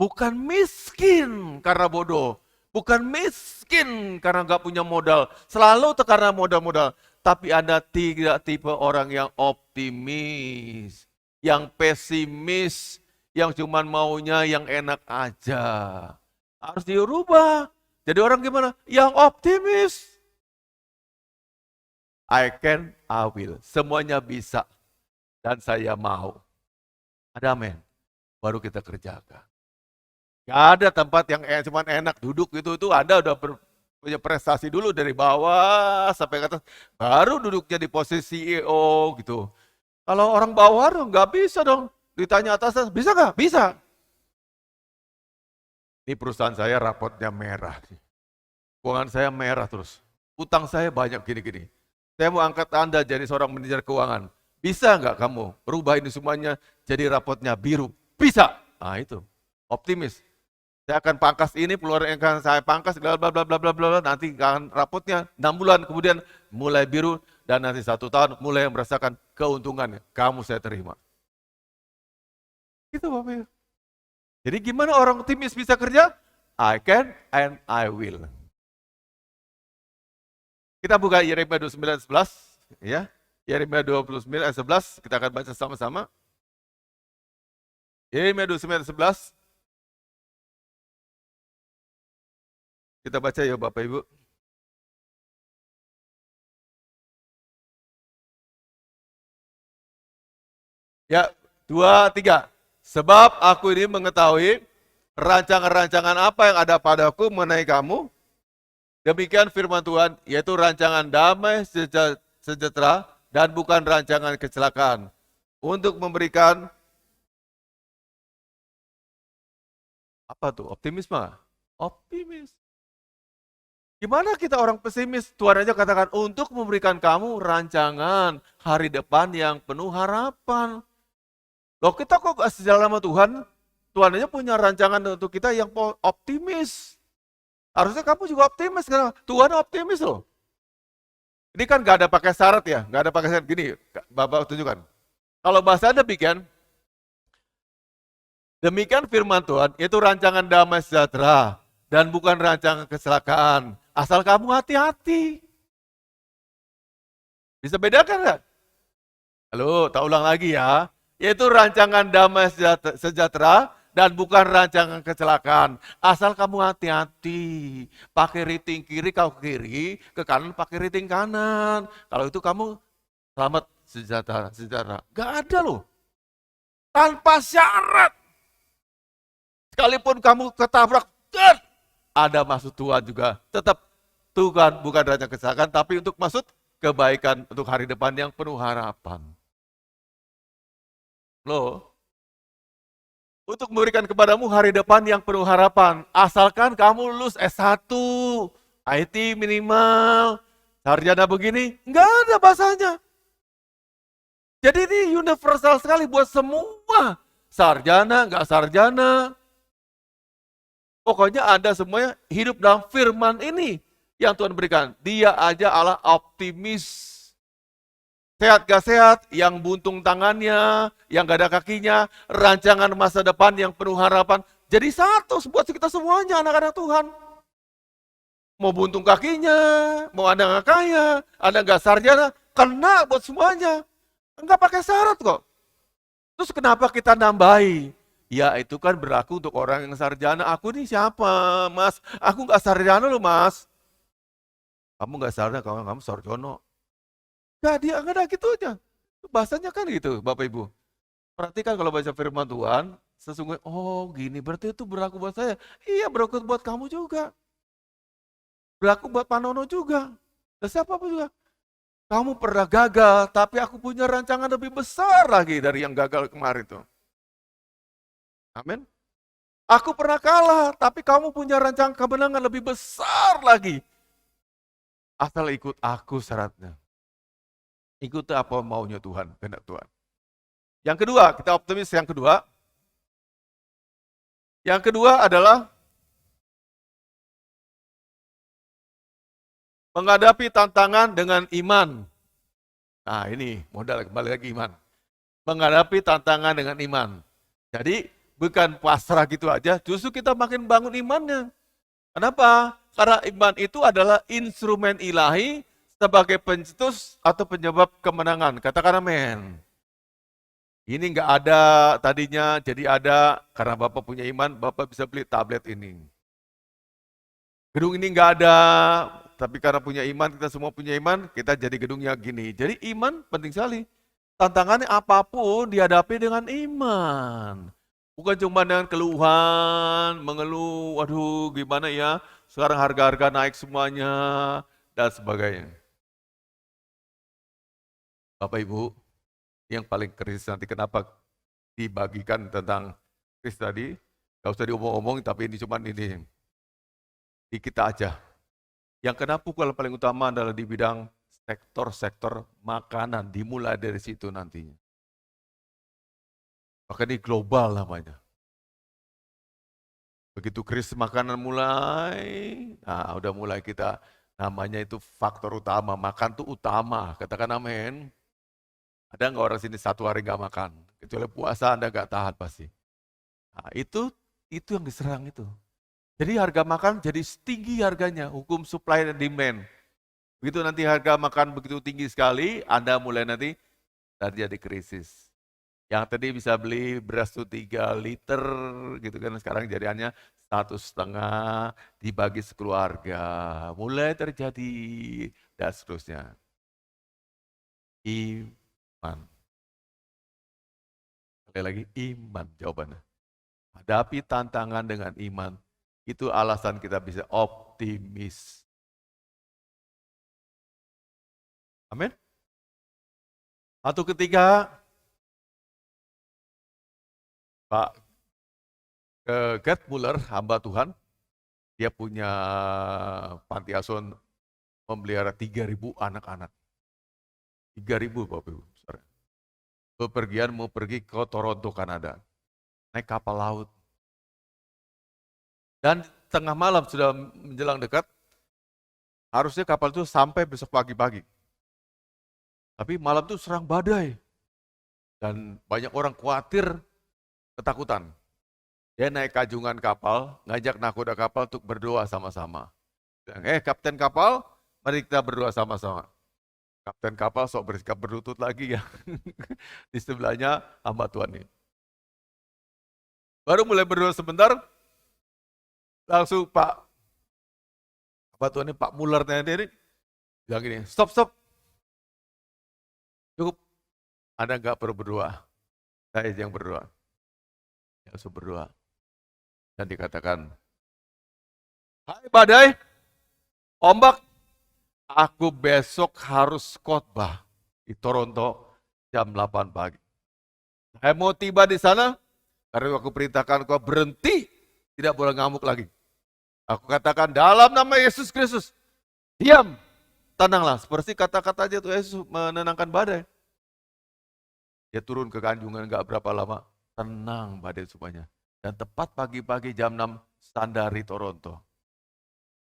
Bukan miskin karena bodoh. Bukan miskin karena nggak punya modal. Selalu karena modal-modal. Tapi Anda tidak tipe orang yang optimis. Yang pesimis. Yang cuma maunya yang enak aja. Harus dirubah. Jadi orang gimana? Yang optimis. I can, I will. Semuanya bisa. Dan saya mau. Ada amin. Baru kita kerjakan. Gak ada tempat yang cuma enak duduk gitu, itu Anda udah punya prestasi dulu dari bawah sampai ke atas, baru duduknya di posisi CEO gitu. Kalau orang bawah nggak bisa dong, ditanya atas, bisa nggak? Bisa. Ini perusahaan saya rapotnya merah, keuangan saya merah terus, utang saya banyak gini-gini. Saya mau angkat Anda jadi seorang manajer keuangan, bisa nggak kamu berubah ini semuanya jadi rapotnya biru? Bisa. Nah itu, optimis. Saya akan pangkas ini, keluar yang akan saya pangkas, bla bla bla bla bla bla, nanti akan rapotnya 6 bulan kemudian mulai biru dan nanti 1 tahun mulai merasakan keuntungannya. Kamu saya terima. Itu Bapak Ibu. Jadi gimana orang optimis bisa kerja? I can and I will. Kita buka Yeremia 29:11 ya. Yeremia 29 ayat 11 kita akan baca sama-sama. Yeremia 29:11. Kita baca ya Bapak Ibu. Ya, 2, 3. Sebab aku ini mengetahui rancangan-rancangan apa yang ada padaku mengenai kamu. Demikian firman Tuhan, yaitu rancangan damai sejahtera dan bukan rancangan kecelakaan. Untuk memberikan, apa tuh, optimisme? Optimis. Gimana kita orang pesimis? Tuhan aja katakan, untuk memberikan kamu rancangan hari depan yang penuh harapan. Loh kita kok gak sejalan sama Tuhan? Tuhan aja punya rancangan untuk kita yang optimis. Harusnya kamu juga optimis, karena Tuhan optimis loh. Ini kan gak ada pakai syarat ya, gak ada pakai syarat. Gini, Bapak tunjukkan. Kalau bahasa demikian, demikian firman Tuhan, itu rancangan damai sejahtera dan bukan rancangan kecelakaan. Asal kamu hati-hati. Bisa bedakan nggak? Halo, tak ulang lagi ya. Yaitu rancangan damai sejahtera dan bukan rancangan kecelakaan. Asal kamu hati-hati. Pakai riting kiri, kau kiri. Ke kanan pakai riting kanan. Kalau itu kamu selamat sejahtera. Gak ada loh. Tanpa syarat. Sekalipun kamu ketabrak, ada maksud Tuhan juga. Tetap Tuhan bukan rancangan kecelakaan, tapi untuk maksud kebaikan untuk hari depan yang penuh harapan. Loh, untuk memberikan kepadamu hari depan yang penuh harapan. Asalkan kamu lulus S1, IT minimal, sarjana begini, enggak ada bahasanya. Jadi ini universal sekali buat semua. Sarjana, enggak sarjana. Pokoknya Anda semuanya hidup dalam firman ini yang Tuhan berikan. Dia aja Allah optimis. Sehat gak sehat, yang buntung tangannya, yang gak ada kakinya, rancangan masa depan yang penuh harapan. Jadi satu buat kita semuanya anak-anak Tuhan. Mau buntung kakinya, mau Anda gak kaya, Anda gak sarjana, kena buat semuanya. Enggak pakai syarat kok. Terus kenapa kita nambahi? Ya itu kan berlaku untuk orang yang sarjana. Aku ini siapa mas? Aku gak sarjana loh mas. Kamu gak sarjana, kamu sarjono. Gak ada gitu aja. Bahasanya kan gitu Bapak Ibu. Perhatikan kalau baca firman Tuhan, sesungguhnya, oh gini, berarti itu berlaku buat saya. Iya berlaku buat kamu juga. Berlaku buat Pak Nono juga. Dan siapapun juga. Kamu pernah gagal, tapi aku punya rancangan lebih besar lagi dari yang gagal kemarin tuh. Amin. Aku pernah kalah, tapi kamu punya rancangan kemenangan lebih besar lagi. Asal ikut aku syaratnya. Ikuti apa maunya Tuhan, kehendak Tuhan. Yang kedua, kita optimis yang kedua. Yang kedua adalah menghadapi tantangan dengan iman. Nah ini modal kembali lagi iman. Menghadapi tantangan dengan iman. Jadi bukan pasrah gitu aja, justru kita makin bangun imannya. Kenapa? Karena iman itu adalah instrumen ilahi sebagai pencetus atau penyebab kemenangan. Katakan amin. Ini nggak ada tadinya, jadi ada karena Bapak punya iman, Bapak bisa beli tablet ini. Gedung ini nggak ada, tapi karena punya iman, kita semua punya iman, kita jadi gedungnya gini. Jadi iman penting sekali. Tantangannya apapun dihadapi dengan iman. Bukan cuma dengan keluhan, mengeluh, waduh gimana ya, sekarang harga-harga naik semuanya, dan sebagainya. Bapak Ibu, yang paling krisis nanti kenapa dibagikan tentang krisis tadi, gak usah diomong-omong, tapi ini cuma ini, di kita aja. Yang kena pukul paling utama adalah di bidang sektor-sektor makanan, dimulai dari situ nantinya. Maka ini global namanya. Begitu krisis makanan mulai, nah udah mulai kita, namanya itu faktor utama, makan tuh utama, katakan amin. Ada nggak orang sini satu hari nggak makan? Kecuali puasa Anda nggak tahan pasti. Nah, itu yang diserang itu. Jadi harga makan jadi tinggi harganya, hukum supply dan demand. Begitu nanti harga makan begitu tinggi sekali, Anda mulai nanti terjadi krisis. Yang tadi bisa beli beras tuh 3 liter gitu kan, sekarang jadiannya 1,5 dibagi sekeluarga. Mulai terjadi dan seterusnya. Iman. Sekali lagi iman jawabannya. Hadapi tantangan dengan iman. Itu alasan kita bisa optimis. Amin. Satu ketiga, Pak Gerd Muller, hamba Tuhan, dia punya panti asuhan memelihara 3.000 anak-anak. 3.000 Bapak Ibu. Bepergian mau pergi ke Toronto, Kanada. Naik kapal laut. Dan tengah malam sudah menjelang dekat, harusnya kapal itu sampai besok pagi-pagi. Tapi malam itu serang badai. Dan banyak orang khawatir, ketakutan. Dia naik kajungan kapal, ngajak nakoda kapal untuk berdoa sama-sama. Kapten kapal, mari kita berdoa sama-sama. Kapten kapal sok bersikap berlutut lagi ya. Di sebelahnya hamba Tuhan ini. Baru mulai berdoa sebentar, langsung hamba Tuhan ini, Pak Muller ini, bilang gini, stop. Cukup, Anda nggak perlu berdoa. Saya yang berdoa. Langsung berdoa. Dan dikatakan, hai badai, ombak, aku besok harus khotbah di Toronto jam 8 pagi. Saya mau tiba di sana, karena aku perintahkan kau berhenti, tidak boleh ngamuk lagi. Aku katakan dalam nama Yesus Kristus, diam, tenanglah. Seperti kata-kata aja tuh Yesus menenangkan badai. Dia turun ke kandungan gak berapa lama, tenang badai semuanya. Dan tepat pagi-pagi jam 6 standar di Toronto.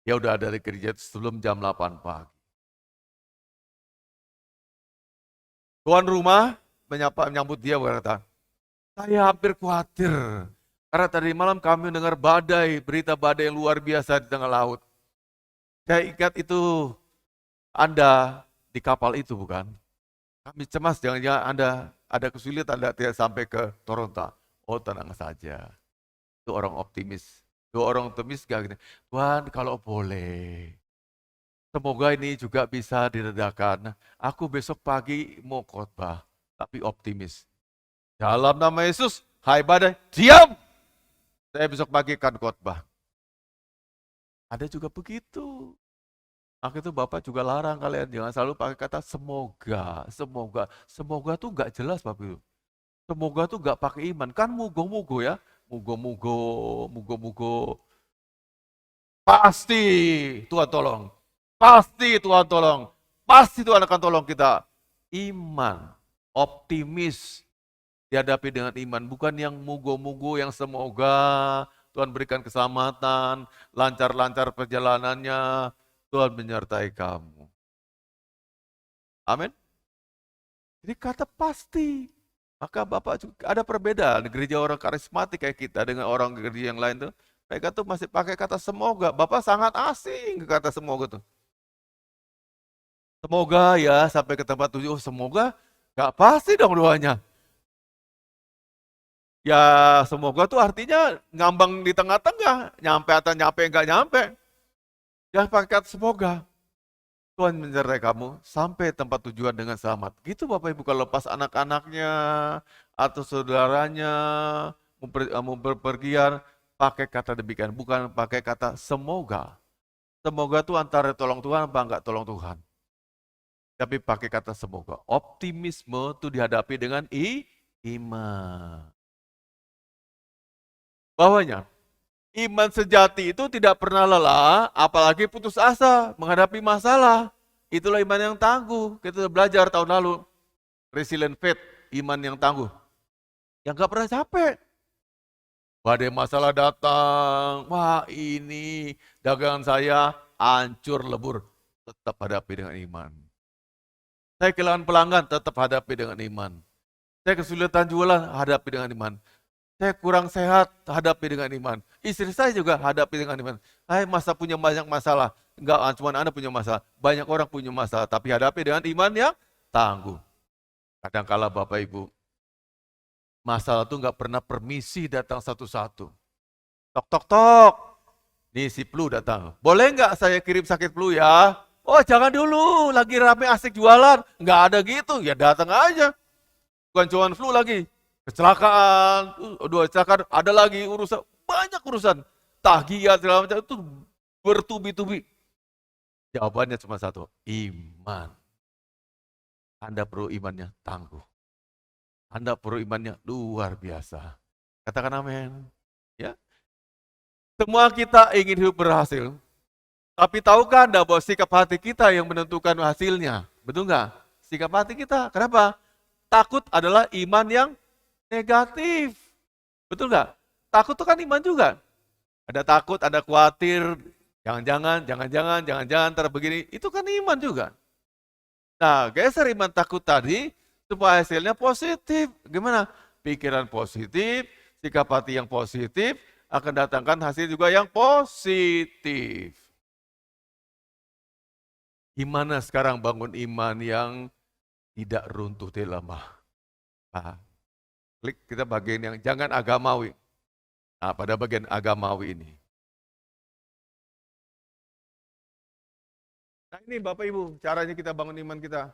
Dia udah ada di gereja sebelum jam 8 pagi. Tuan rumah menyambut dia berkata, saya hampir khawatir. Karena tadi malam kami dengar badai, berita badai yang luar biasa di tengah laut. Saya ingat itu Anda di kapal itu bukan? Kami cemas jangan-jangan Anda ada kesulitan Anda tidak sampai ke Toronto. Oh tenang saja. Itu orang optimis. Dua orang optimis gak gini, Tuhan kalau boleh, semoga ini juga bisa diredakan. Aku besok pagi mau khotbah, tapi optimis. Dalam nama Yesus, hai badai, diam! Saya besok pagi akan khotbah. Ada juga begitu. Maka itu Bapak juga larang kalian, jangan selalu pakai kata semoga. Semoga tuh gak jelas Bapak itu. Semoga tuh gak pakai iman, kan mugo-mugo ya. Mugo-mugo. Pasti Tuhan tolong. Pasti Tuhan tolong. Pasti Tuhan akan tolong kita. Iman, optimis dihadapi dengan iman. Bukan yang mugo-mugo, yang semoga Tuhan berikan keselamatan, lancar-lancar perjalanannya, Tuhan menyertai kamu. Amin. Jadi kata pasti. Maka Bapak juga ada perbedaan gereja orang karismatik kayak kita dengan orang gereja yang lain tuh. Mereka tuh masih pakai kata semoga. Bapak sangat asing ke kata semoga tuh. Semoga ya sampai ke tempat tujuan. Oh, semoga gak pasti dong doanya. Ya semoga tuh artinya ngambang di tengah-tengah. Nyampe atau nyampe enggak nyampe. Jangan pakai kata semoga. Tuhan menyertai kamu sampai tempat tujuan dengan selamat. Gitu Bapak Ibu kalau lepas anak-anaknya atau saudaranya mau berpergian, pakai kata demikian, bukan pakai kata semoga. Semoga itu antara tolong Tuhan apa enggak tolong Tuhan. Tapi pakai kata semoga. Optimisme itu dihadapi dengan iman. Bawahnya, iman sejati itu tidak pernah lelah, apalagi putus asa menghadapi masalah. Itulah iman yang tangguh. Kita sudah belajar tahun lalu. Resilient faith, iman yang tangguh. Yang gak pernah capek. Badai masalah datang, wah ini dagangan saya hancur lebur. Tetap hadapi dengan iman. Saya kehilangan pelanggan, tetap hadapi dengan iman. Saya kesulitan jualan, hadapi dengan iman. Saya kurang sehat, hadapi dengan iman. Istri saya juga hadapi dengan iman. Saya punya banyak masalah. Enggak cuma Anda punya masalah, banyak orang punya masalah. Tapi hadapi dengan iman yang tangguh. Kadang-kala Bapak Ibu, masalah itu enggak pernah permisi datang satu-satu. Tok. Nih si flu datang. Boleh enggak saya kirim sakit flu ya? Oh jangan dulu, lagi rame asik jualan. Enggak ada gitu, ya datang aja. Bukan cuma flu lagi. Kecelakaan, kecelakaan, ada lagi urusan, banyak urusan. Tagihan segala macam itu bertubi-tubi. Jawabannya cuma satu, iman. Anda perlu imannya tangguh. Anda perlu imannya luar biasa. Katakan amin. Ya. Semua kita ingin hidup berhasil. Tapi tahukah Anda bahwa sikap hati kita yang menentukan hasilnya? Betul nggak? Sikap hati kita. Kenapa? Takut adalah iman yang negatif. Betul nggak? Takut itu kan iman juga. Ada takut, ada khawatir, jangan-jangan, ntar begini. Itu kan iman juga. Nah, geser iman takut tadi, supaya hasilnya positif. Gimana? Pikiran positif, sikap hati yang positif akan datangkan hasil juga yang positif. Gimana sekarang bangun iman yang tidak runtuh, tidak lemah? Nah, klik kita bagian yang jangan agamawi. Nah, pada bagian agamawi ini. Nah ini Bapak Ibu, caranya kita bangun iman kita.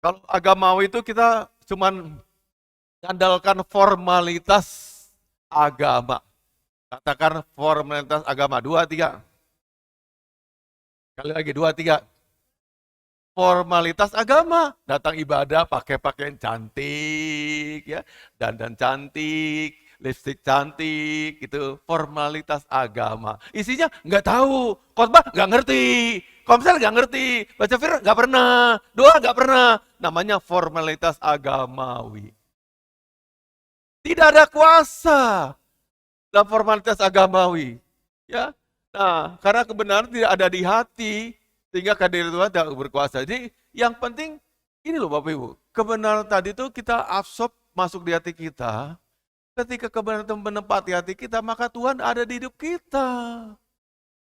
Kalau agamawi itu kita cuman mengandalkan formalitas agama. Katakan formalitas agama, 2, 3. Kali lagi, 2, 3. Formalitas agama, datang ibadah pakai pakaian cantik, ya, dandan cantik, lipstik cantik, itu formalitas agama. Isinya nggak tahu, khotbah nggak ngerti, komsel nggak ngerti, baca firman nggak pernah, doa nggak pernah. Namanya formalitas agamawi. Tidak ada kuasa dalam formalitas agamawi, ya. Nah, karena kebenaran tidak ada di hati, sehingga kehadiran Tuhan tidak berkuasa. Jadi yang penting ini loh Bapak Ibu, kebenaran tadi itu kita absorb masuk di hati kita. Ketika kebenaran itu menempati hati kita, maka Tuhan ada di hidup kita.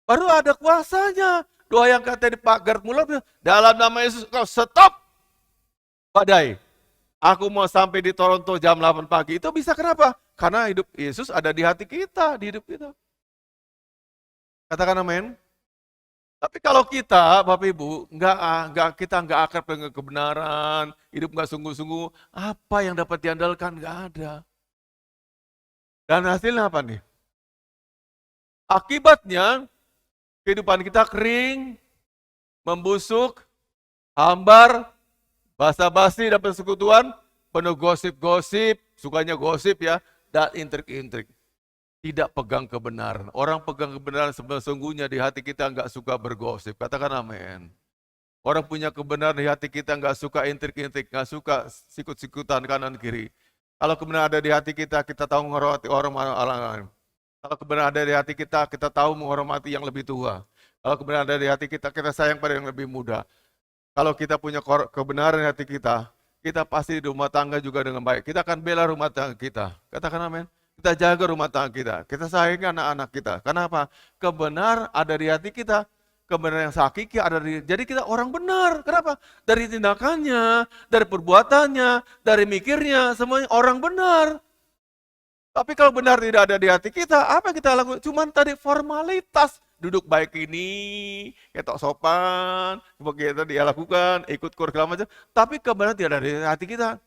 Baru ada kuasanya. Doa yang kata di Pak Gert Muller, dalam nama Yesus kau stop badai. Aku mau sampai di Toronto jam 8 pagi. Itu bisa kenapa? Karena hidup Yesus ada di hati kita, di hidup kita. Katakan amin. Tapi kalau kita, Bapak Ibu, kita nggak akrab dengan kebenaran, hidup nggak sungguh-sungguh, apa yang dapat diandalkan? Nggak ada. Dan hasilnya apa nih? Akibatnya, kehidupan kita kering, membusuk, hambar, basa-basi dapat persekutuan, penuh gosip-gosip, sukanya gosip ya, dan intrik-intrik. Tidak pegang kebenaran. Orang pegang kebenaran sesungguhnya di hati kita nggak suka bergosip. Katakan amin. Orang punya kebenaran di hati kita nggak suka intrik-intrik, nggak suka sikut-sikutan kanan kiri. Kalau kebenaran ada di hati kita tahu menghormati orang lain. Kalau kebenaran ada di hati kita tahu menghormati yang lebih tua. Kalau kebenaran ada di hati kita sayang pada yang lebih muda. Kalau kita punya kebenaran di hati kita pasti di rumah tangga juga dengan baik. Kita akan bela rumah tangga kita. Katakan amin. Kita jaga rumah tangga kita sayangi anak-anak kita. Kenapa? Kebenaran ada di hati kita, kebenaran yang hakiki ada di, jadi kita orang benar. Kenapa? Dari tindakannya, dari perbuatannya, dari mikirnya, semuanya orang benar. Tapi kalau benar tidak ada di hati kita, apa yang kita lakukan? Cuman tadi formalitas, duduk baik ini, ketok sopan, seperti yang dia lakukan, ikut kur segala macam. Tapi kebenaran tidak ada di hati kita.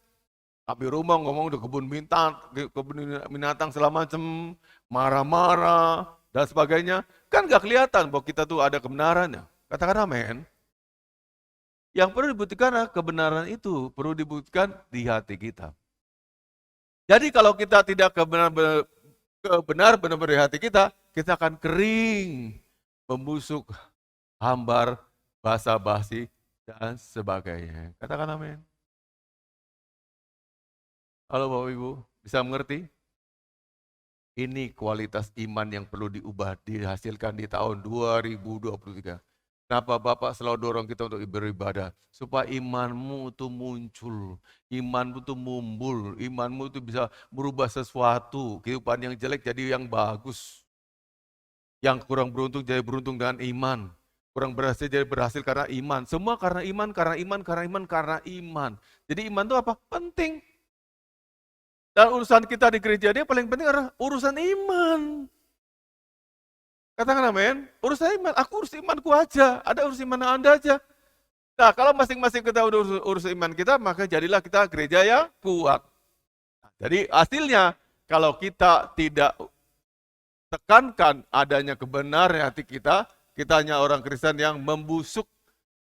Tapi rumah ngomong di kebun binatang segala macam, marah-marah dan sebagainya, kan gak kelihatan bahwa kita tuh ada kebenarannya. Katakan amin. Yang perlu dibuktikan kebenaran itu perlu dibuktikan di hati kita. Jadi kalau kita tidak benar-benar di hati kita akan kering, membusuk, hambar, basa-basi dan sebagainya. Katakan amin. Halo Bapak Ibu, bisa mengerti? Ini kualitas iman yang perlu diubah, dihasilkan di tahun 2023. Kenapa Bapak selalu dorong kita untuk beribadah? Supaya imanmu itu muncul, imanmu itu mumbul, imanmu itu bisa merubah sesuatu, kehidupan yang jelek jadi yang bagus. Yang kurang beruntung jadi beruntung dengan iman. Kurang berhasil jadi berhasil karena iman. Semua karena iman. Jadi iman itu apa? Penting. Dan urusan kita di gereja dia paling penting adalah urusan iman. Katakan amin. Urusan iman, aku urus imanku aja. Ada urus iman Anda aja. Nah kalau masing-masing kita udah urus iman kita, maka jadilah kita gereja yang kuat. Jadi hasilnya, kalau kita tidak tekankan adanya kebenaran di hati kita hanya orang Kristen yang membusuk,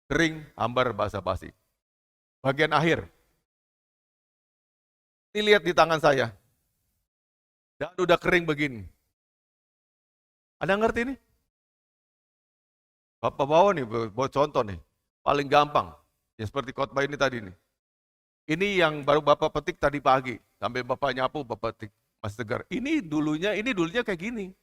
kering, hambar, basa-basi. Bagian akhir. Ini lihat di tangan saya. Dan udah kering begini. Ada yang ngerti ini? Bapak bawa nih, buat contoh nih. Paling gampang. Ya seperti khotbah ini tadi nih. Ini yang baru Bapak petik tadi pagi. Sambil Bapak nyapu, Bapak petik. Masih segar. Ini dulunya kayak gini.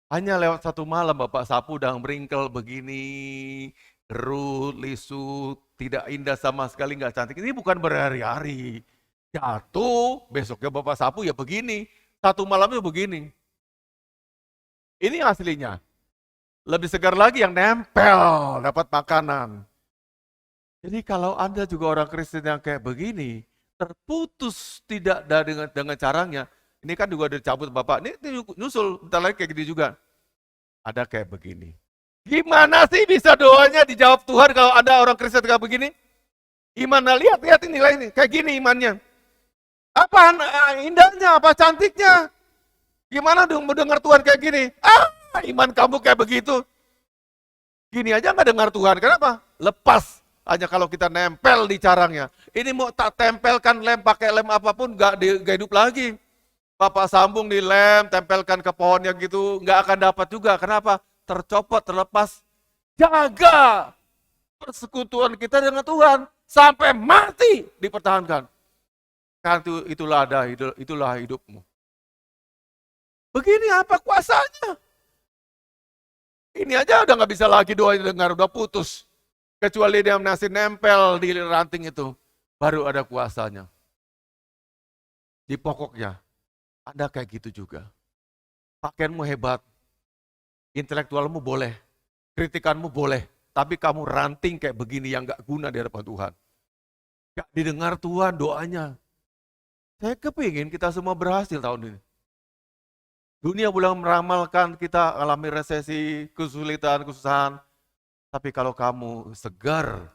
Hanya lewat satu malam Bapak sapu udah meringkel begini. Gerut, lisu, tidak indah sama sekali, nggak cantik. Ini bukan berhari-hari. Jatuh, besoknya Bapak sapu ya begini. Satu malamnya begini. Ini aslinya. Lebih segar lagi yang nempel, dapat makanan. Jadi kalau Anda juga orang Kristen yang kayak begini, terputus tidak dengan caranya, ini kan juga dicabut Bapak, ini nyusul, bentar lagi kayak gini juga. Ada kayak begini. Gimana sih bisa doanya dijawab Tuhan kalau ada orang Kristen kayak begini? Gimana? Lihat ini, kayak gini imannya. Apa indahnya, apa cantiknya? Gimana dong mendengar Tuhan kayak gini? Iman kamu kayak begitu. Gini aja nggak dengar Tuhan, kenapa? Lepas, hanya kalau kita nempel di carangnya. Ini mau tak tempelkan lem, pakai lem apapun, nggak hidup lagi. Bapak sambung di lem, tempelkan ke pohonnya gitu, nggak akan dapat juga. Kenapa? Tercopot, terlepas. Jaga persekutuan kita dengan Tuhan sampai mati dipertahankan. Kan itulah hidupmu. Begini apa kuasanya? Ini aja udah nggak bisa lagi doa dengar, udah putus. Kecuali dia masih nempel di ranting itu, baru ada kuasanya. Di pokoknya, Anda kayak gitu juga. Pakaianmu hebat, intelektualmu boleh, kritikanmu boleh, tapi kamu ranting kayak begini yang gak guna di hadapan Tuhan. Gak didengar Tuhan doanya. Saya kepingin kita semua berhasil tahun ini. Dunia boleh meramalkan kita alami resesi, kesulitan, kesusahan. Tapi kalau kamu segar,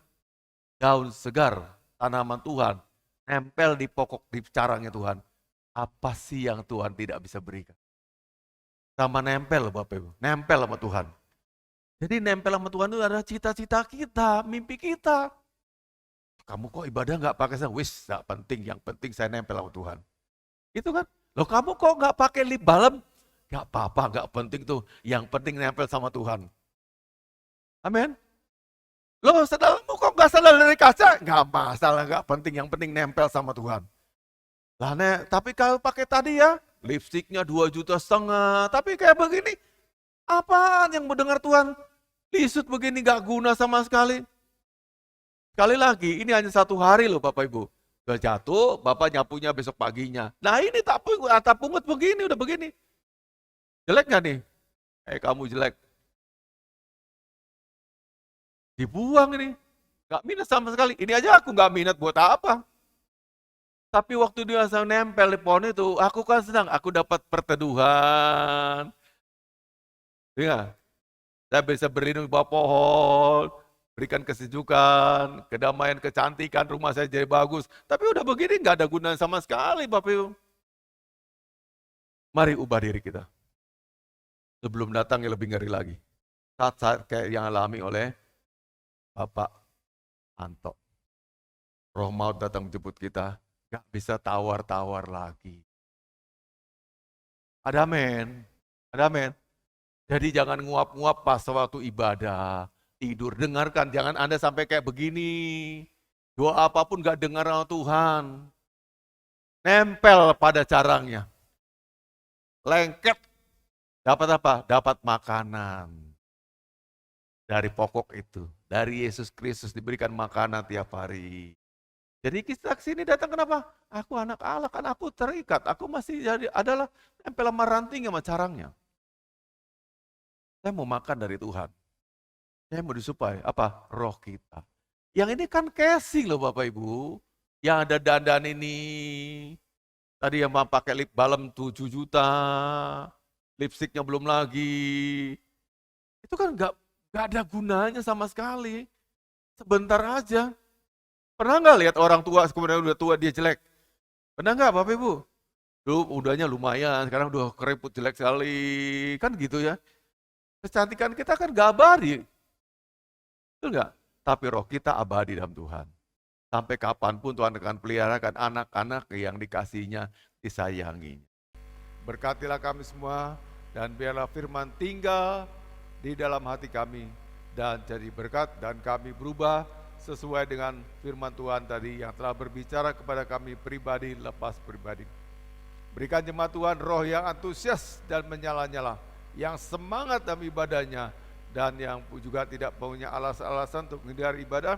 daun segar, tanaman Tuhan, nempel di pokok, di carangnya Tuhan, apa sih yang Tuhan tidak bisa berikan? Sama nempel Bapak Ibu, nempel sama Tuhan. Jadi nempel sama Tuhan itu adalah cita-cita kita, mimpi kita. Kamu kok ibadah nggak pakai saya? Wis, nggak penting, yang penting saya nempel sama Tuhan. Itu kan, loh kamu kok nggak pakai lip balm? Nggak apa-apa, nggak penting tuh, yang penting nempel sama Tuhan. Amin. Loh saudaramu kok nggak salah dari kaca? Nggak masalah, nggak penting, yang penting nempel sama Tuhan. Lah tapi kalau pakai tadi ya, lipstiknya 2,5 juta, tapi kayak begini, apaan yang mendengar Tuhan? Lisut begini nggak guna sama sekali. Sekali lagi, ini hanya 1 hari loh Bapak Ibu. Udah jatuh, Bapak nyapunya besok paginya. Nah ini tak pungut begini, udah begini. Jelek gak nih? Kamu jelek. Dibuang ini. Gak minat sama sekali. Ini aja aku gak minat buat apa. Tapi waktu dia nempel di pohon itu, aku kan senang. Aku dapat perteduhan. Ya, saya bisa berlindung di bawah pohon. Berikan kesejukan, kedamaian, kecantikan, rumah saya jadi bagus. Tapi udah begini nggak ada gunanya sama sekali Bapak Ibu. Mari ubah diri kita. Sebelum datang yang lebih ngeri lagi. Saat-saat kayak yang alami oleh Bapak Anto. Roh maut datang menjemput kita, nggak bisa tawar-tawar lagi. Ada amin. Ada amin. Jadi jangan nguap-nguap pas waktu ibadah. Tidur, dengarkan, jangan Anda sampai kayak begini. Doa apapun gak dengar sama Tuhan. Nempel pada carangnya. Lengket. Dapat apa? Dapat makanan. Dari pokok itu. Dari Yesus Kristus diberikan makanan tiap hari. Jadi kita sini datang kenapa? Aku anak Allah, kan aku terikat. Aku masih jadi adalah nempel sama ranting sama carangnya. Saya mau makan dari Tuhan. Saya mau disuplai apa? Roh kita. Yang ini kan casing loh Bapak Ibu. Yang ada dandan ini. Tadi yang mau pakai lip balm 7 juta. Lipstiknya belum lagi. Itu kan gak ada gunanya sama sekali. Sebentar aja. Pernah nggak lihat orang tua kemudian udah tua dia jelek? Pernah nggak Bapak Ibu? Dulu udahnya lumayan, sekarang udah keriput jelek sekali. Kan gitu ya. Kecantikan kita kan gak abadi. Betul nggak? Tapi roh kita abadi dalam Tuhan. Sampai kapanpun Tuhan akan peliharakan anak-anak yang dikasihnya, disayanginya. Berkatilah kami semua, dan biarlah firman tinggal di dalam hati kami, dan jadi berkat, dan kami berubah sesuai dengan firman Tuhan tadi yang telah berbicara kepada kami pribadi lepas pribadi. Berikan jemaat Tuhan roh yang antusias dan menyala-nyala, yang semangat dalam ibadahnya, dan yang juga tidak punya alasan-alasan untuk menghindari ibadah,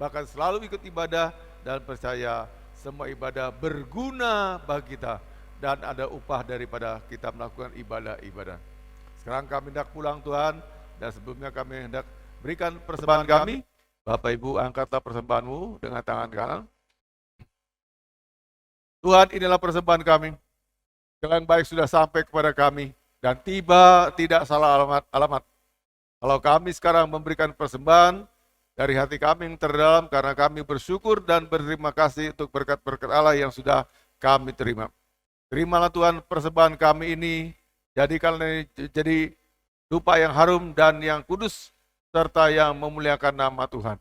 bahkan selalu ikut ibadah dan percaya semua ibadah berguna bagi kita dan ada upah daripada kita melakukan ibadah-ibadah. Sekarang kami hendak pulang Tuhan, dan sebelumnya kami hendak berikan persembahan kami. Bapak Ibu, angkatlah persembahanmu dengan tangan kanan. Tuhan, inilah persembahan kami. Segala yang baik sudah sampai kepada kami dan tiba tidak salah alamat. Kalau kami sekarang memberikan persembahan dari hati kami yang terdalam karena kami bersyukur dan berterima kasih untuk berkat-berkat Allah yang sudah kami terima. Terimalah Tuhan persembahan kami ini, jadikanlah jadi dupa yang harum dan yang kudus serta yang memuliakan nama Tuhan.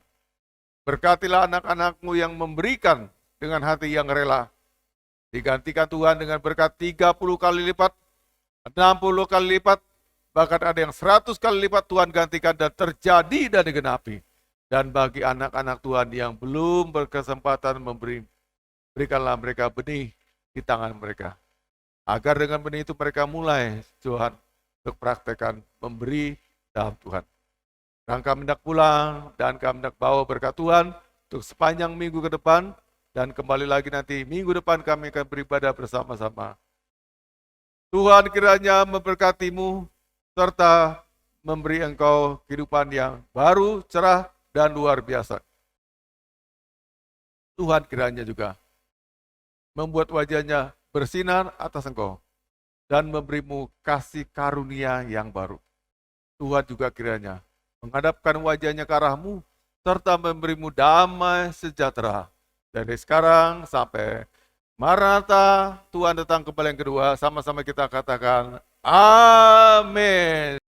Berkatilah anak-anak-Mu yang memberikan dengan hati yang rela. Digantikan Tuhan dengan berkat 30 kali lipat, 60 kali lipat, bahkan ada yang 100 kali lipat Tuhan gantikan dan terjadi dan digenapi. Dan bagi anak-anak Tuhan yang belum berkesempatan memberi, berikanlah mereka benih di tangan mereka. Agar dengan benih itu mereka mulai, Tuhan, untuk praktekkan memberi dalam Tuhan. Dan kami hendak pulang, dan kami hendak bawa berkat Tuhan untuk sepanjang minggu ke depan, dan kembali lagi nanti minggu depan kami akan beribadah bersama-sama. Tuhan kiranya memberkatimu, serta memberi engkau kehidupan yang baru, cerah, dan luar biasa. Tuhan kiranya juga membuat wajahnya bersinar atas engkau, dan memberimu kasih karunia yang baru. Tuhan juga kiranya menghadapkan wajahnya ke arahmu, serta memberimu damai sejahtera. Dari sekarang sampai Maranatha, Tuhan datang kembali yang kedua, sama-sama kita katakan, Amin.